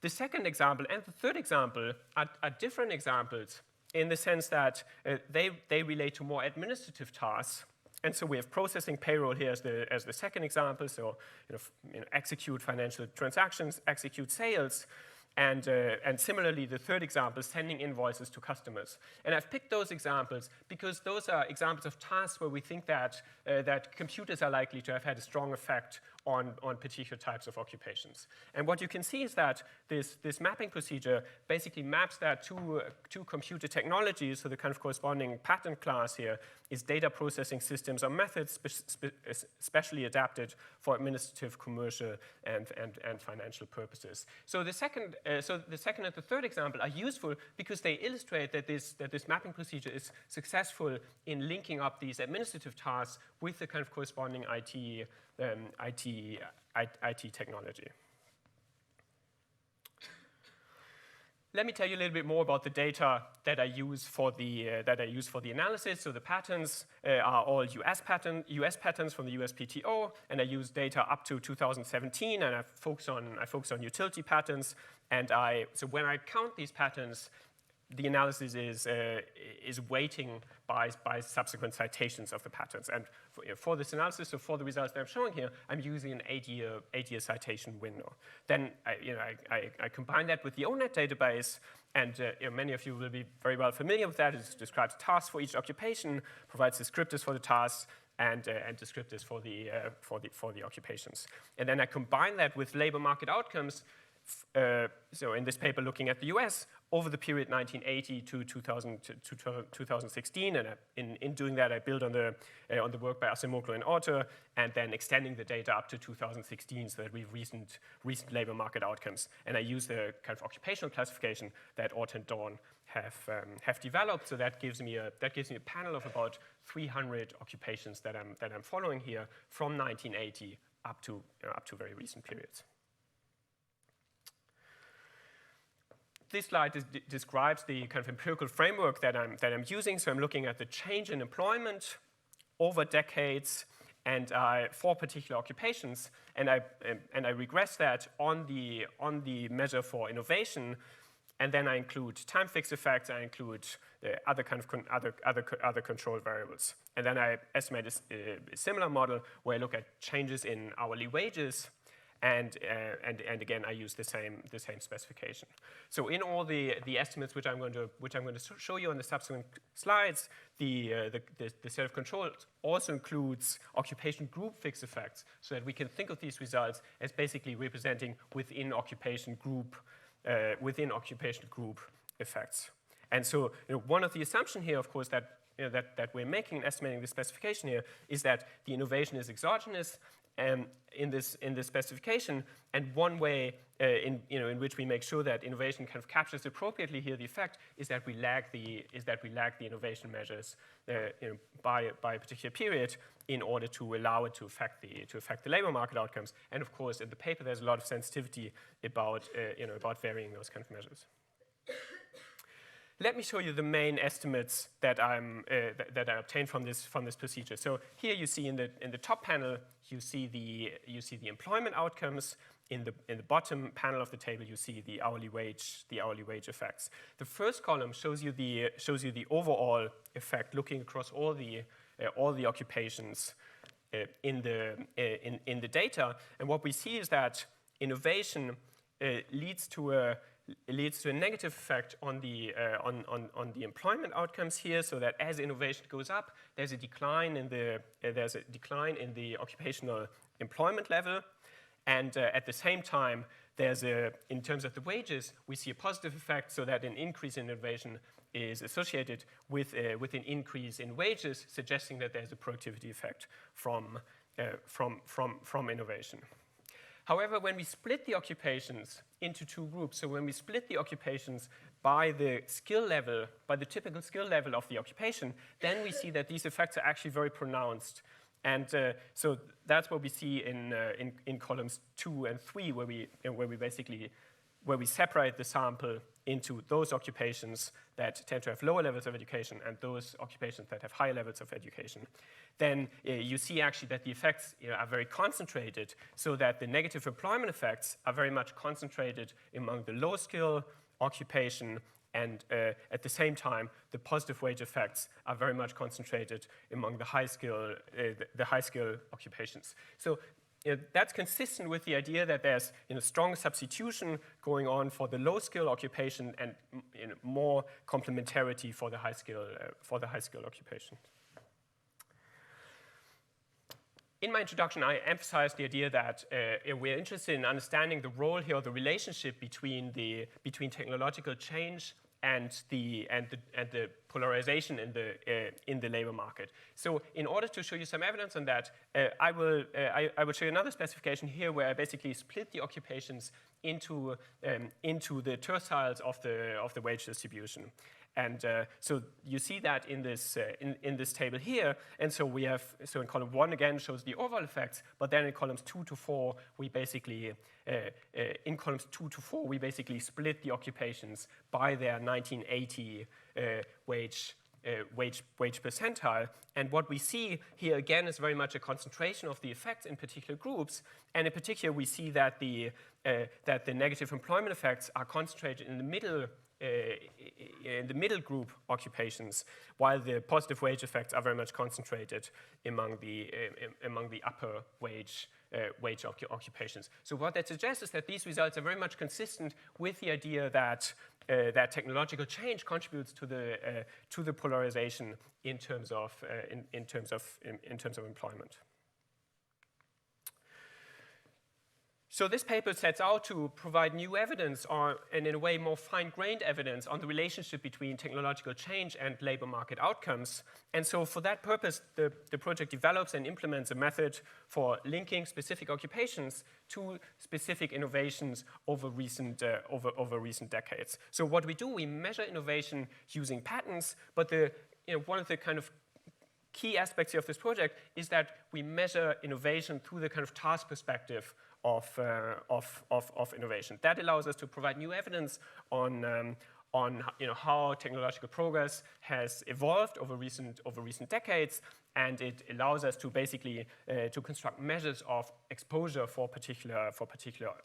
The second example and the third example are different examples in the sense that they relate to more administrative tasks. And so we have processing payroll here as the second example. So execute financial transactions, execute sales. And similarly, the third example, sending invoices to customers. And I've picked those examples because those are examples of tasks where we think that computers are likely to have had a strong effect on particular types of occupations. And what you can see is that this mapping procedure basically maps that to computer technologies. So the kind of corresponding pattern class here is data processing systems or methods specially adapted for administrative, commercial, and financial purposes. So the second and the third example are useful because they illustrate that this mapping procedure is successful in linking up these administrative tasks with the kind of corresponding IT technology. Let me tell you a little bit more about the data that I use for the analysis. So the patterns are all US patterns from the USPTO, and I use data up to 2017, and I focus on utility patterns. And so when I count these patterns, the analysis is weighting by subsequent citations of the patterns. And for this analysis, so for the results that I'm showing here, I'm using an 8-year citation window. Then I combine that with the ONET database, and many of you will be very well familiar with that. It describes tasks for each occupation, provides descriptors for the tasks, and descriptors for the occupations. And then I combine that with labor market outcomes. So in this paper, looking at the US over the period 1980 to 2016, and in doing that, I build on the work by Acemoglu and Orter, and then extending the data up to 2016, so that we have recent labor market outcomes. And I use the kind of occupational classification that Orter and Dawn have developed. So that gives me a panel of about 300 occupations that I'm following here from 1980 up to very recent periods. This slide describes the kind of empirical framework that I'm using. So I'm looking at the change in employment over decades and for particular occupations, and I regress that on the measure for innovation, and then I include time fixed effects. I include other kind of other control variables, and then I estimate a similar model where I look at changes in hourly wages. And again, I use the same specification. So in all the estimates which I'm going to show you on the subsequent slides, the set of controls also includes occupation group fixed effects, so that we can think of these results as basically representing within occupation group effects. And so one of the assumptions here, of course, that we're making in estimating the specification here is that the innovation is exogenous. In this specification, and one way in which we make sure that innovation kind of captures appropriately here the effect is that we lag the innovation measures by a particular period in order to allow it to affect the labor market outcomes. And of course, in the paper, there's a lot of sensitivity about varying those kind of measures. Let me show you the main estimates that I obtained from this procedure. So here you see in the top panel you see the employment outcomes. In the bottom panel of the table you see the hourly wage effects. The first column shows you the overall effect, looking across all the occupations in the data. And what we see is that innovation leads to a negative effect on the employment outcomes here, so that as innovation goes up, there's a decline in the occupational employment level, and at the same time, in terms of the wages, we see a positive effect, so that an increase in innovation is associated with an increase in wages, suggesting that there's a productivity effect from innovation. However, when we split the occupations into two groups, so when we split the occupations by the skill level, by the typical skill level of the occupation, then we see that these effects are actually very pronounced. And so that's what we see in columns 2 and 3, where we separate the sample into those occupations that tend to have lower levels of education and those occupations that have higher levels of education. Then you see actually that the effects are very concentrated, so that the negative employment effects are very much concentrated among the low skill occupation, and at the same time, the positive wage effects are very much concentrated among the high skill occupations. So that's consistent with the idea that there's strong substitution going on for the low skill occupation and more complementarity for the high skill occupation. In my introduction, I emphasized the idea that we're interested in understanding the role here, or the relationship between technological change and the polarization in the labor market. So, in order to show you some evidence on that, I will show you another specification here, where I basically split the occupations into the terciles of the wage distribution. And so you see that in this table here. And so we have, in column 1 again shows the overall effects, but then in columns 2 to 4 we basically split the occupations by their 1980 wage percentile. And what we see here again is very much a concentration of the effects in particular groups. And in particular, we see that the negative employment effects are concentrated in the middle in the middle group occupations, while the positive wage effects are very much concentrated among the upper wage occupations. So what that suggests is that these results are very much consistent with the idea that that technological change contributes to the polarization in terms of employment. So this paper sets out to provide new evidence, and in a way more fine-grained evidence, on the relationship between technological change and labor market outcomes. And so for that purpose, the project develops and implements a method for linking specific occupations to specific innovations over recent decades. So what we do, we measure innovation using patterns, but one of the kind of key aspects here of this project is that we measure innovation through the kind of task perspective of innovation. That allows us to provide new evidence on how technological progress has evolved over recent decades, and it allows us to basically to construct measures of exposure for particular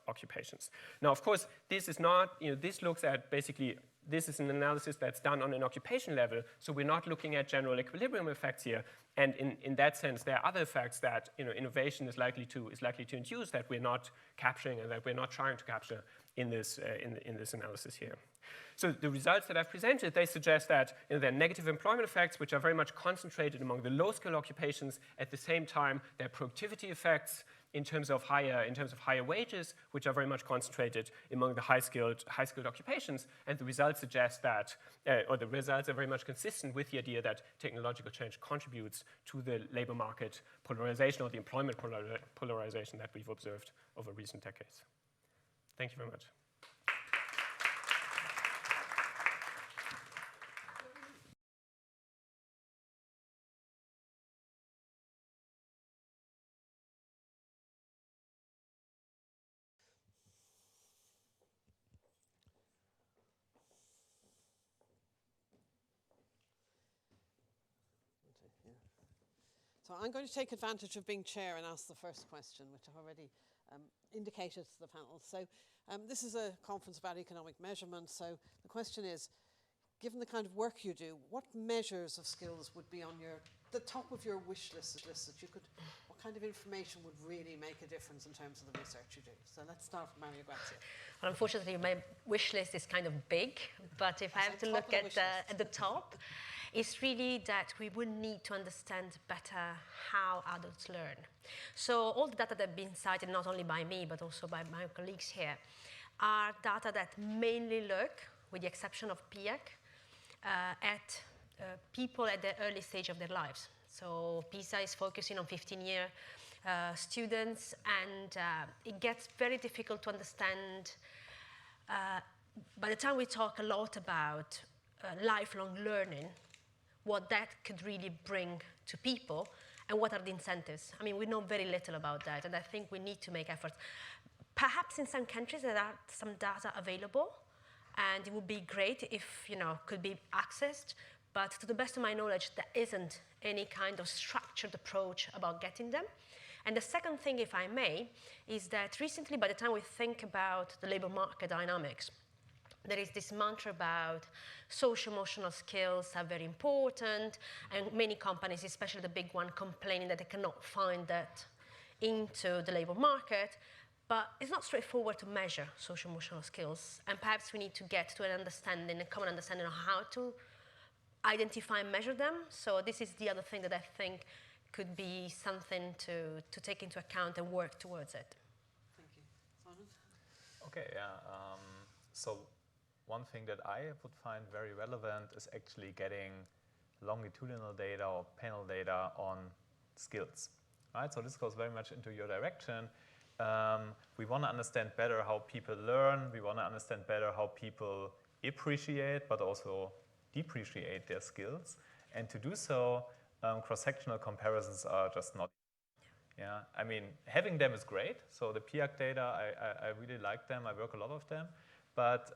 occupations. Now, of course, this is not, this looks at basically, this is an analysis that's done on an occupation level, so we're not looking at general equilibrium effects here. And in that sense, there are other effects that innovation is likely to induce that we're not capturing and that we're not trying to capture in this analysis here. So the results that I've presented, they suggest that there are negative employment effects, which are very much concentrated among the low-skill occupations. At the same time, there are productivity effects in terms of higher wages, which are very much concentrated among the high-skilled occupations. And the results suggest that, or the results are very much consistent with the idea that technological change contributes to the labor market polarization or the employment polarization that we've observed over recent decades. Thank you very much. So I'm going to take advantage of being chair and ask the first question, which I've already indicated to the panel. So this is a conference about economic measurement. So the question is, given the kind of work you do, what measures of skills would be on the top of your wish list that you could, what kind of information would really make a difference in terms of the research you do? So let's start with Mariagrazia. Well, unfortunately, my wish list is kind of big, but if I have to look at the top, it's really that we would need to understand better how adults learn. So all the data that have been cited, not only by me, but also by my colleagues here, are data that mainly look, with the exception of PIAC, at people at the early stage of their lives. So PISA is focusing on 15-year students, and it gets very difficult to understand. By the time we talk a lot about lifelong learning, what that could really bring to people, and what are the incentives. I mean, we know very little about that, and I think we need to make efforts. Perhaps in some countries there are some data available, and it would be great if, could be accessed, but to the best of my knowledge, there isn't any kind of structured approach about getting them. And the second thing, if I may, is that recently, by the time we think about the labor market dynamics, there is this mantra about social-emotional skills are very important, and many companies, especially the big one, complaining that they cannot find that into the labor market. But it's not straightforward to measure social-emotional skills, and perhaps we need to get to an understanding, a common understanding of how to identify and measure them. So this is the other thing that I think could be something to take into account and work towards it. Thank you. Simon? Okay, yeah. So one thing that I would find very relevant is actually getting longitudinal data or panel data on skills. Right? So this goes very much into your direction. We want to understand better how people learn. We want to understand better how people appreciate but also depreciate their skills. And to do so, cross-sectional comparisons are just not. Yeah, I mean, having them is great. So the PIAC data, I really like them. I work a lot of them. But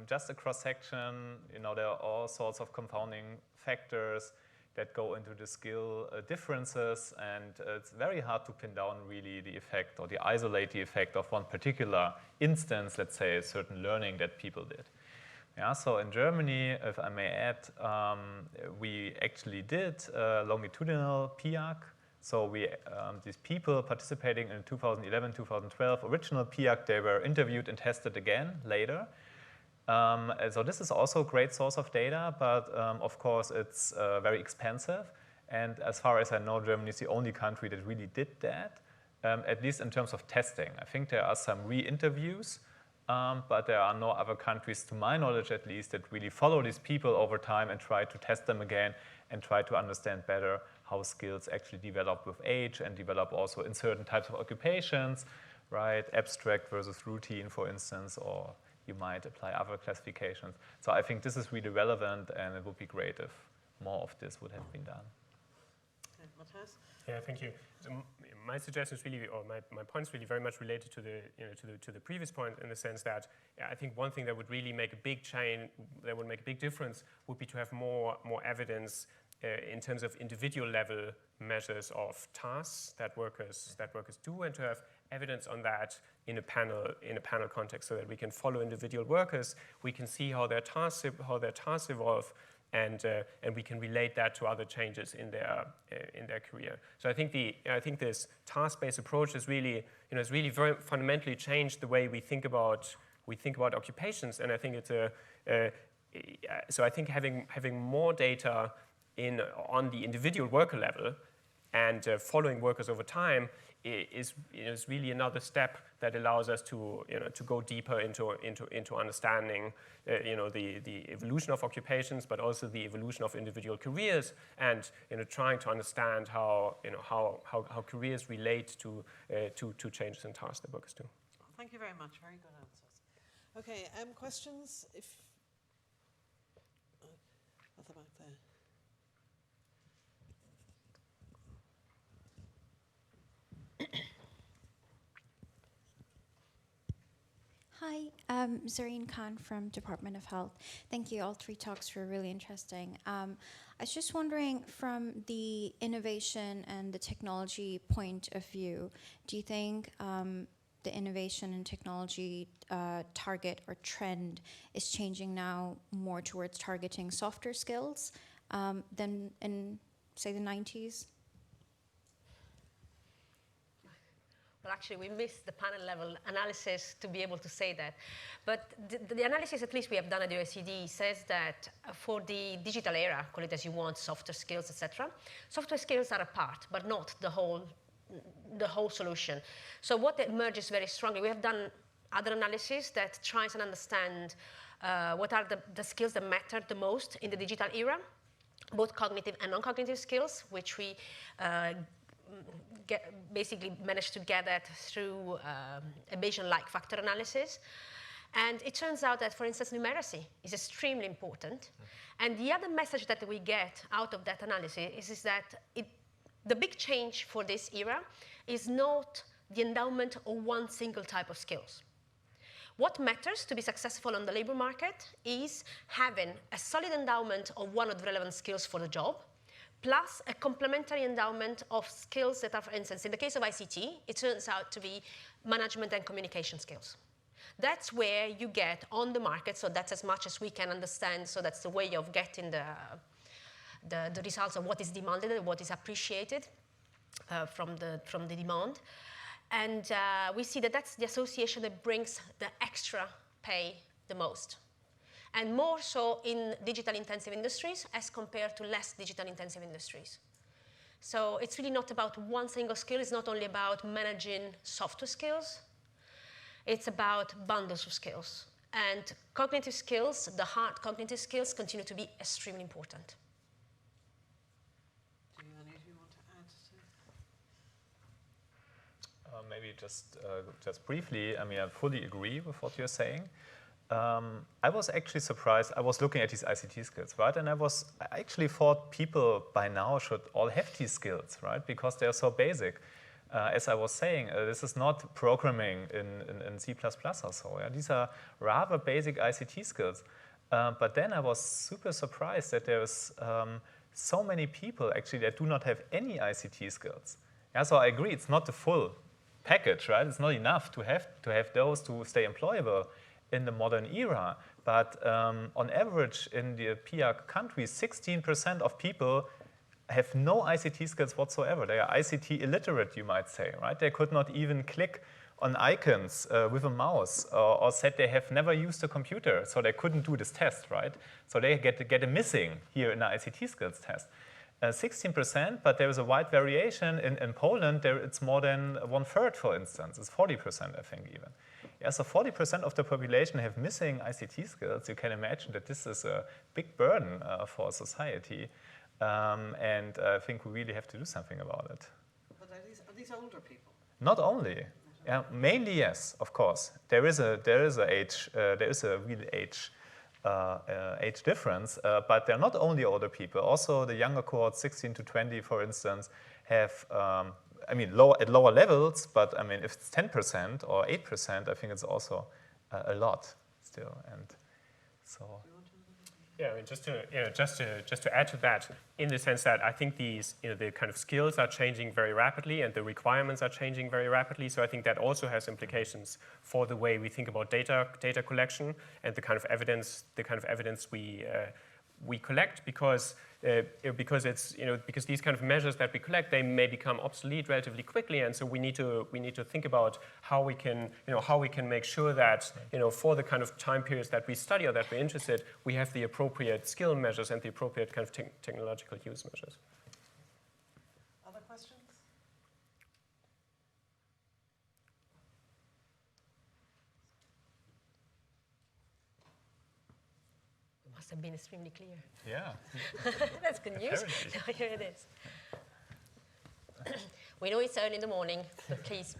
just a cross-section, there are all sorts of confounding factors that go into the skill differences, and it's very hard to pin down really the effect or isolate the effect of one particular instance, let's say a certain learning that people did. Yeah, so in Germany, if I may add, we actually did longitudinal PIAC. So we, these people participating in 2011, 2012 original PIAC, they were interviewed and tested again later. So this is also a great source of data, but of course it's very expensive. And as far as I know, Germany is the only country that really did that, at least in terms of testing. I think there are some re-interviews, but there are no other countries, to my knowledge at least, that really follow these people over time and try to test them again and try to understand better how skills actually develop with age and develop also in certain types of occupations, right? Abstract versus routine, for instance, or you might apply other classifications. So I think this is really relevant, and it would be great if more of this would have been done. Okay, Matthias? Yeah, thank you. So my suggestion is really, or my point is really very much related to the, to the previous point, in the sense that I think one thing that would really make a big change, that would make a big difference, would be to have more evidence in terms of individual level measures of tasks that workers do, and to have evidence on that in a panel context, so that we can follow individual workers, we can see how their tasks evolve, and we can relate that to other changes in their career. So I think this task-based approach is really, has really very fundamentally changed the way we think about occupations, and I think it's so I think having more data on the individual worker level and following workers over time is really another step that allows us to go deeper into understanding the evolution of occupations, but also the evolution of individual careers, and trying to understand how careers relate to changes in tasks that workers do. Thank you very much. Very good answers. Okay, questions? If at the back there. Hi, Zareen Khan from Department of Health. Thank you. All three talks were really interesting. I was just wondering, from the innovation and the technology point of view, do you think the innovation and technology target or trend is changing now more towards targeting softer skills than in, say, the 90s? Well, actually, we missed the panel level analysis to be able to say that. But the analysis, at least we have done at the OECD, says that for the digital era, call it as you want, softer skills, etc., software skills are a part, but not the whole solution. So what emerges very strongly, we have done other analysis that tries and understand what are the skills that matter the most in the digital both cognitive and non-cognitive skills, which we basically managed to gather through a Bayesian-like factor analysis. And it turns out that, for instance, numeracy is extremely important. And the other message that we get out of that analysis is that the big change for this era is not the endowment of one single type of skills. What matters to be successful on the labor market is having a solid endowment of one of the relevant skills for the job, plus a complementary endowment of skills that are, for instance, in the case of ICT, it turns out to be management and communication skills. That's where you get on the market, so that's as much as we can understand, so that's the way of getting the results of what is demanded and what is appreciated from the demand. And we see that that's the association that brings the extra pay the most. And more so in digital-intensive industries as compared to less digital-intensive industries. So it's really not about one single skill. It's not only about managing software skills. It's about bundles of skills. And cognitive skills, the hard cognitive skills, continue to be extremely important. Do you have anything you want to add to? Maybe just briefly, I mean, I fully agree with what you're saying. I was actually surprised. I was looking at these ICT skills, right? And I actually thought people by now should all have these skills, right? Because they're so basic. As I was saying, this is not programming in C++ or so. Yeah? These are rather basic ICT skills. But then I was super surprised that there's so many people actually that do not have any ICT skills. Yeah, so I agree, it's not the full package, right? It's not enough to have those to stay employable in the modern era, but on average in the PIAC countries, 16% of people have no ICT skills whatsoever. They are ICT illiterate, you might say, right? They could not even click on icons with a mouse, or said they have never used a computer, so they couldn't do this test, right? So they get a missing here in the ICT skills test. 16%, but there is a wide variation. In Poland, it's more than 1/3, for instance. It's 40%, I think, even. Yeah, so 40% of the population have missing ICT skills. You can imagine that this is a big burden for society. And I think we really have to do something about it. But are these older people? Not only. Yeah, mainly yes, of course. There is a real age difference, but they're not only older people. Also, the younger cohort, 16 to 20, for instance, have at lower levels. But I mean, if it's 10% or 8%, I think it's also a lot still. And so. Yeah, I mean, just to add to that, in the sense that I think these, the kind of skills are changing very rapidly and the requirements are changing very rapidly. So I think that also has implications for the way we think about data collection and the kind of evidence we collect, because because these kind of measures that we collect, they may become obsolete relatively quickly, and so we need to think about how we can make sure that for the kind of time periods that we study or that we're interested, we have the appropriate skill measures and the appropriate kind of technological use measures. Other questions? Must have been extremely clear. Yeah. That's good news. No, here it is. We know it's early in the morning, but please.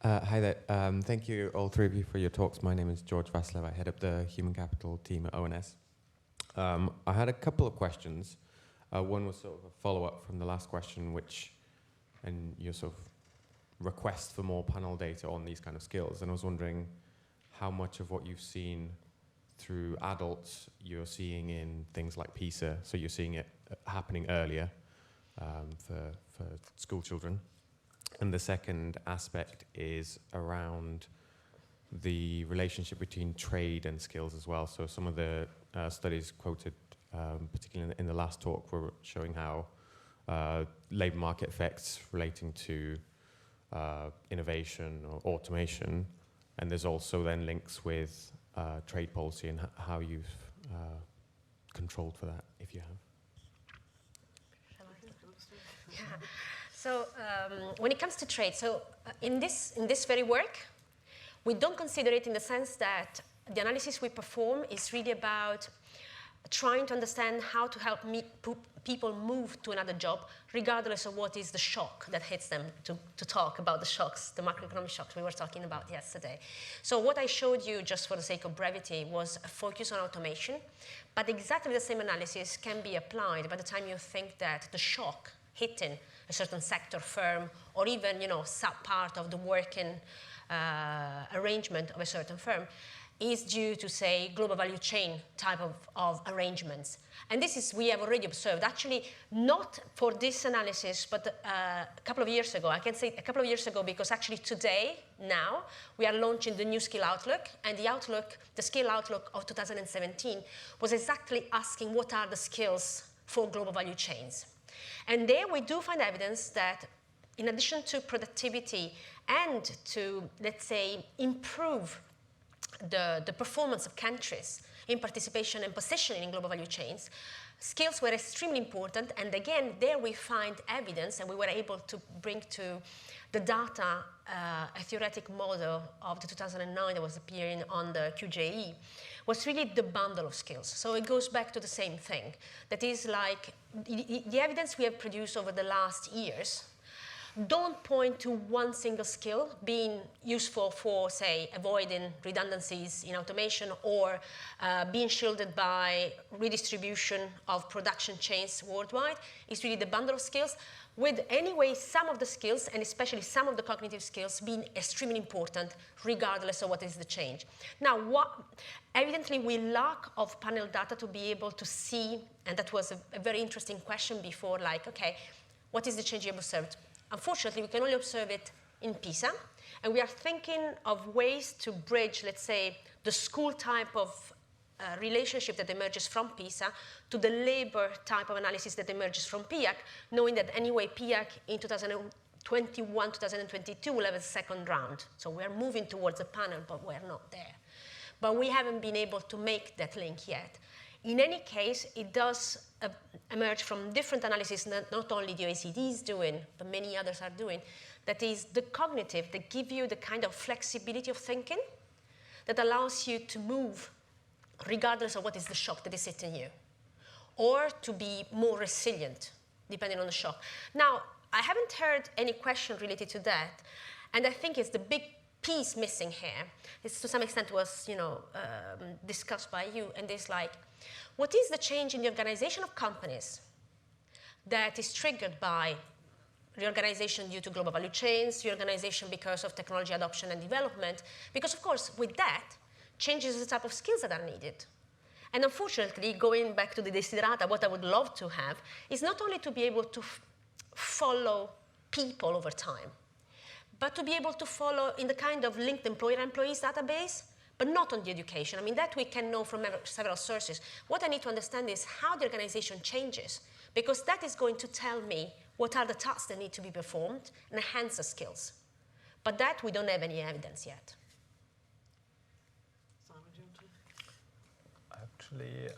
Hi there. Thank you, all three of you, for your talks. My name is George Vaslev. I head up the human capital team at ONS. I had a couple of questions. One was sort of a follow-up from the last question, and your sort of request for more panel data on these kind of skills. And I was wondering how much of what you've seen through adults you're seeing in things like PISA, so you're seeing it happening earlier for school children. And the second aspect is around the relationship between trade and skills as well. So some of the studies quoted, particularly in the last talk, were showing how labour market effects relating to innovation or automation, and there's also then links with trade policy and how you've controlled for that, if you have. Yeah. So when it comes to trade, so in this very work, we don't consider it in the sense that the analysis we perform is really about trying to understand how to help people move to another job, regardless of what is the shock that hits them, to talk about the shocks, the macroeconomic shocks we were talking about yesterday. So what I showed you, just for the sake of brevity, was a focus on automation, but exactly the same analysis can be applied by the time you think that the shock hitting a certain sector, firm, or even sub-part of the working arrangement of a certain firm is due to, say, global value chain type of arrangements. And this is, we have already observed, actually not for this analysis, but a couple of years ago. I can say a couple of years ago because actually today, now, we are launching the new skill outlook, and the skill outlook of 2017 was exactly asking what are the skills for global value chains. And there we do find evidence that in addition to productivity and to, let's say, improve the performance of countries in participation and positioning in global value chains, skills were extremely important. And again, there we find evidence, and we were able to bring to the data a theoretic model of the 2009 that was appearing on the QJE, was really the bundle of skills. So it goes back to the same thing. That is like the evidence we have produced over the last years don't point to one single skill being useful for, say, avoiding redundancies in automation or being shielded by redistribution of production chains worldwide. It's really the bundle of skills, with anyway some of the skills, and especially some of the cognitive skills, being extremely important regardless of what is the change. Now, evidently we lack of panel data to be able to see, and that was a very interesting question before, like, okay, what is the change you have observed? Unfortunately, we can only observe it in PISA, and we are thinking of ways to bridge, let's say, the school type of relationship that emerges from PISA to the labor type of analysis that emerges from PIAC, knowing that anyway PIAC in 2021, 2022 will have a second round. So we're moving towards a panel, but we're not there. But we haven't been able to make that link yet. In any case, it does emerge from different analyses that not only the OECD is doing, but many others are doing, that is the cognitive, that give you the kind of flexibility of thinking that allows you to move regardless of what is the shock that is hitting you, or to be more resilient, depending on the shock. Now, I haven't heard any question related to that, and I think it's the big piece missing here. It's to some extent was, discussed by you, and it's like, what is the change in the organization of companies that is triggered by reorganization due to global value chains, reorganization because of technology adoption and development? Because, of course, with that, changes the type of skills that are needed. And unfortunately, going back to the desiderata, what I would love to have is not only to be able to follow people over time, but to be able to follow in the kind of linked employer-employees database, but not on the education. I mean, that we can know from several sources. What I need to understand is how the organization changes, because that is going to tell me what are the tasks that need to be performed and enhance the skills. But that we don't have any evidence yet. Actually,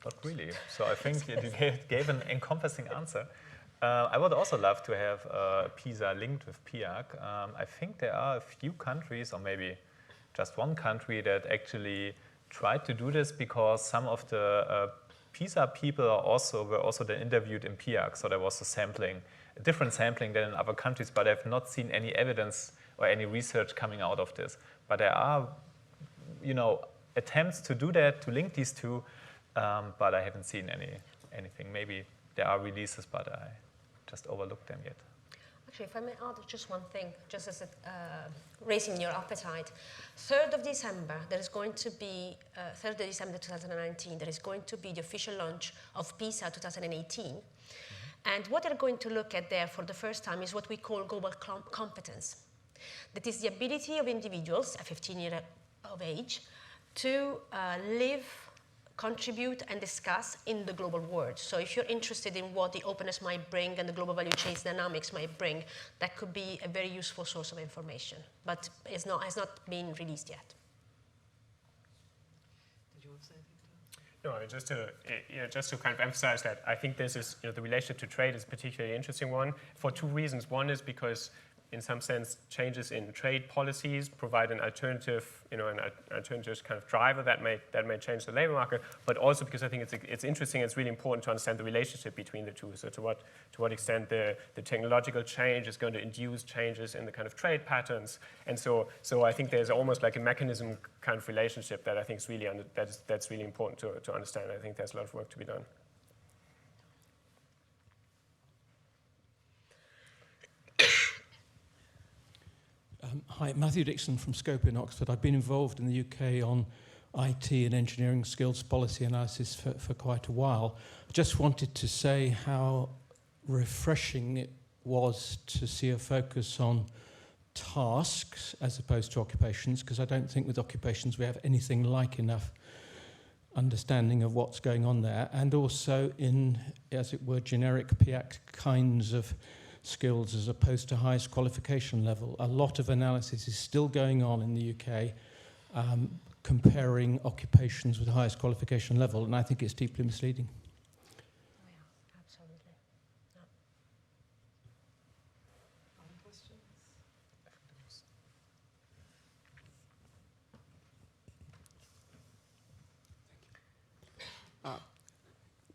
not really. So I think you gave an encompassing answer. I would also love to have PISA linked with PIAC. I think there are a few countries, or maybe just one country, that actually tried to do this because some of the PISA people were also then interviewed in PIAC. So there was a different sampling than in other countries, but I've not seen any evidence or any research coming out of this. But there are, attempts to do that, to link these two, but I haven't seen anything. Maybe there are releases, but I just overlooked them yet. Actually, if I may add just one thing, just as raising your appetite. 3rd of December, there is going to be, 3rd of December 2019, there is going to be the official launch of PISA 2018. Mm-hmm. And what they're going to look at there for the first time is what we call global competence. That is the ability of individuals at 15 years of age to live, contribute, and discuss in the global world. So if you're interested in what the openness might bring and the global value chains dynamics might bring, that could be a very useful source of information, but has not been released yet. Did you want to say anything? No, just to kind of emphasize that, I think this is, the relationship to trade is a particularly interesting one for two reasons. One is because, in some sense, changes in trade policies provide an alternative, an alternative kind of driver that may change the labor market. But also because I think it's interesting. It's really important to understand the relationship between the two. So to what extent the technological change is going to induce changes in the kind of trade patterns. And so I think there's almost like a mechanism kind of relationship that I think is really that's really important to understand. I think there's a lot of work to be done. Hi, Matthew Dixon from ESCoE in Oxford. I've been involved in the UK on IT and engineering skills policy analysis for quite a while. I just wanted to say how refreshing it was to see a focus on tasks as opposed to occupations, because I don't think with occupations we have anything like enough understanding of what's going on there, and also in, as it were, generic PIAC kinds of skills as opposed to highest qualification level. A lot of analysis is still going on in the UK comparing occupations with the highest qualification level, and I think it's deeply misleading. Oh yeah, absolutely. Yeah. Other questions?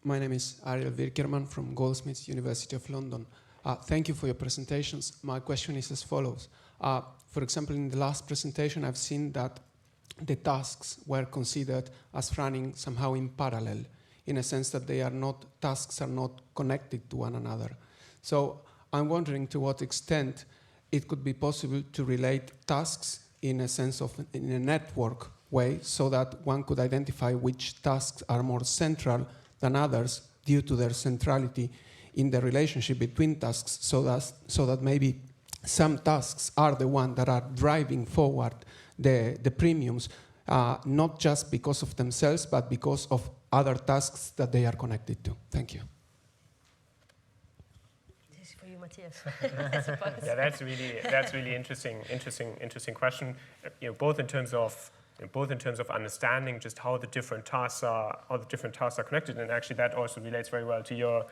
My name is Ariel Wirkerman from Goldsmiths, University of London. Thank you for your presentations. My question is as follows. For example, in the last presentation, I've seen that the tasks were considered as running somehow in parallel, in a sense that tasks are not connected to one another. So I'm wondering to what extent it could be possible to relate tasks in a sense of, in a network way, so that one could identify which tasks are more central than others due to their centrality in the relationship between tasks, so that maybe some tasks are the ones that are driving forward the premiums, not just because of themselves, but because of other tasks that they are connected to. Thank you. This is for you, Matthias. I suppose. Yeah, that's really interesting question. Both in terms of understanding just how the different tasks are connected, and actually that also relates very well to your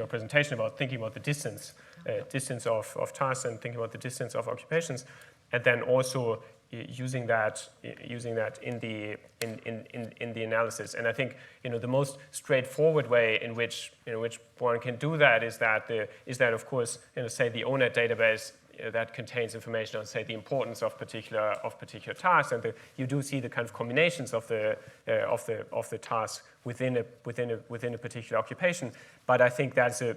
presentation about thinking about the distance of tasks and thinking about the distance of occupations, and then also using that in the analysis. And I think the most straightforward way in which one can do that is that of course say the ONET database that contains information on, say, the importance of particular tasks, and you do see the kind of combinations of the tasks within a particular occupation. But I think that's a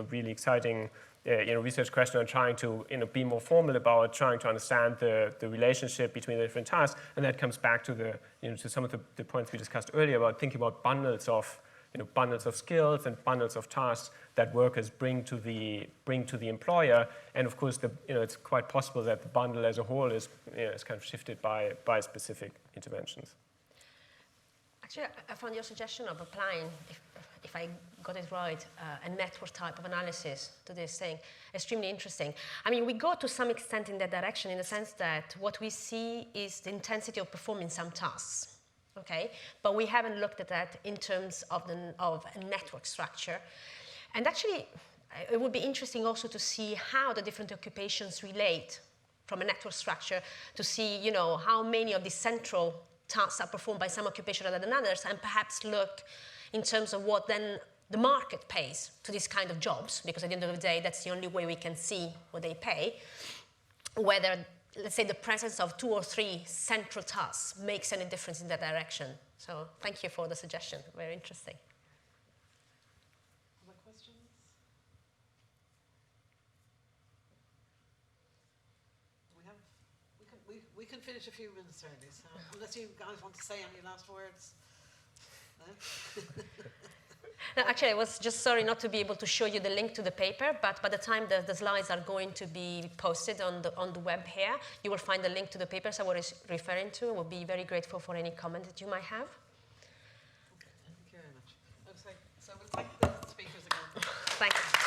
really exciting research question on trying to be more formal about trying to understand the relationship between the different tasks, and that comes back to to some of the points we discussed earlier about thinking about bundles of skills and bundles of tasks that workers bring to the employer, and of course it's quite possible that the bundle as a whole is kind of shifted by specific interventions. Actually, I found your suggestion of applying, if I got it right, a network type of analysis to this thing extremely interesting. I mean, we go to some extent in that direction in the sense that what we see is the intensity of performing some tasks. Okay, but we haven't looked at that in terms of a network structure. And actually, it would be interesting also to see how the different occupations relate from a network structure, to see, how many of the central tasks are performed by some occupation rather than others, and perhaps look in terms of what then the market pays to these kind of jobs, because at the end of the day, that's the only way we can see what they pay, whether, let's say, the presence of 2 or 3 central tasks makes any difference in that direction. So thank you for the suggestion. Very interesting. Other questions? We can finish a few minutes early, so unless you guys want to say any last words. No? No, actually, I was just sorry not to be able to show you the link to the paper, but by the time the slides are going to be posted on the web here, you will find the link to the papers I was referring to. I will be very grateful for any comment that you might have. Okay, thank you very much. So we'll thank the speakers again. Thank you.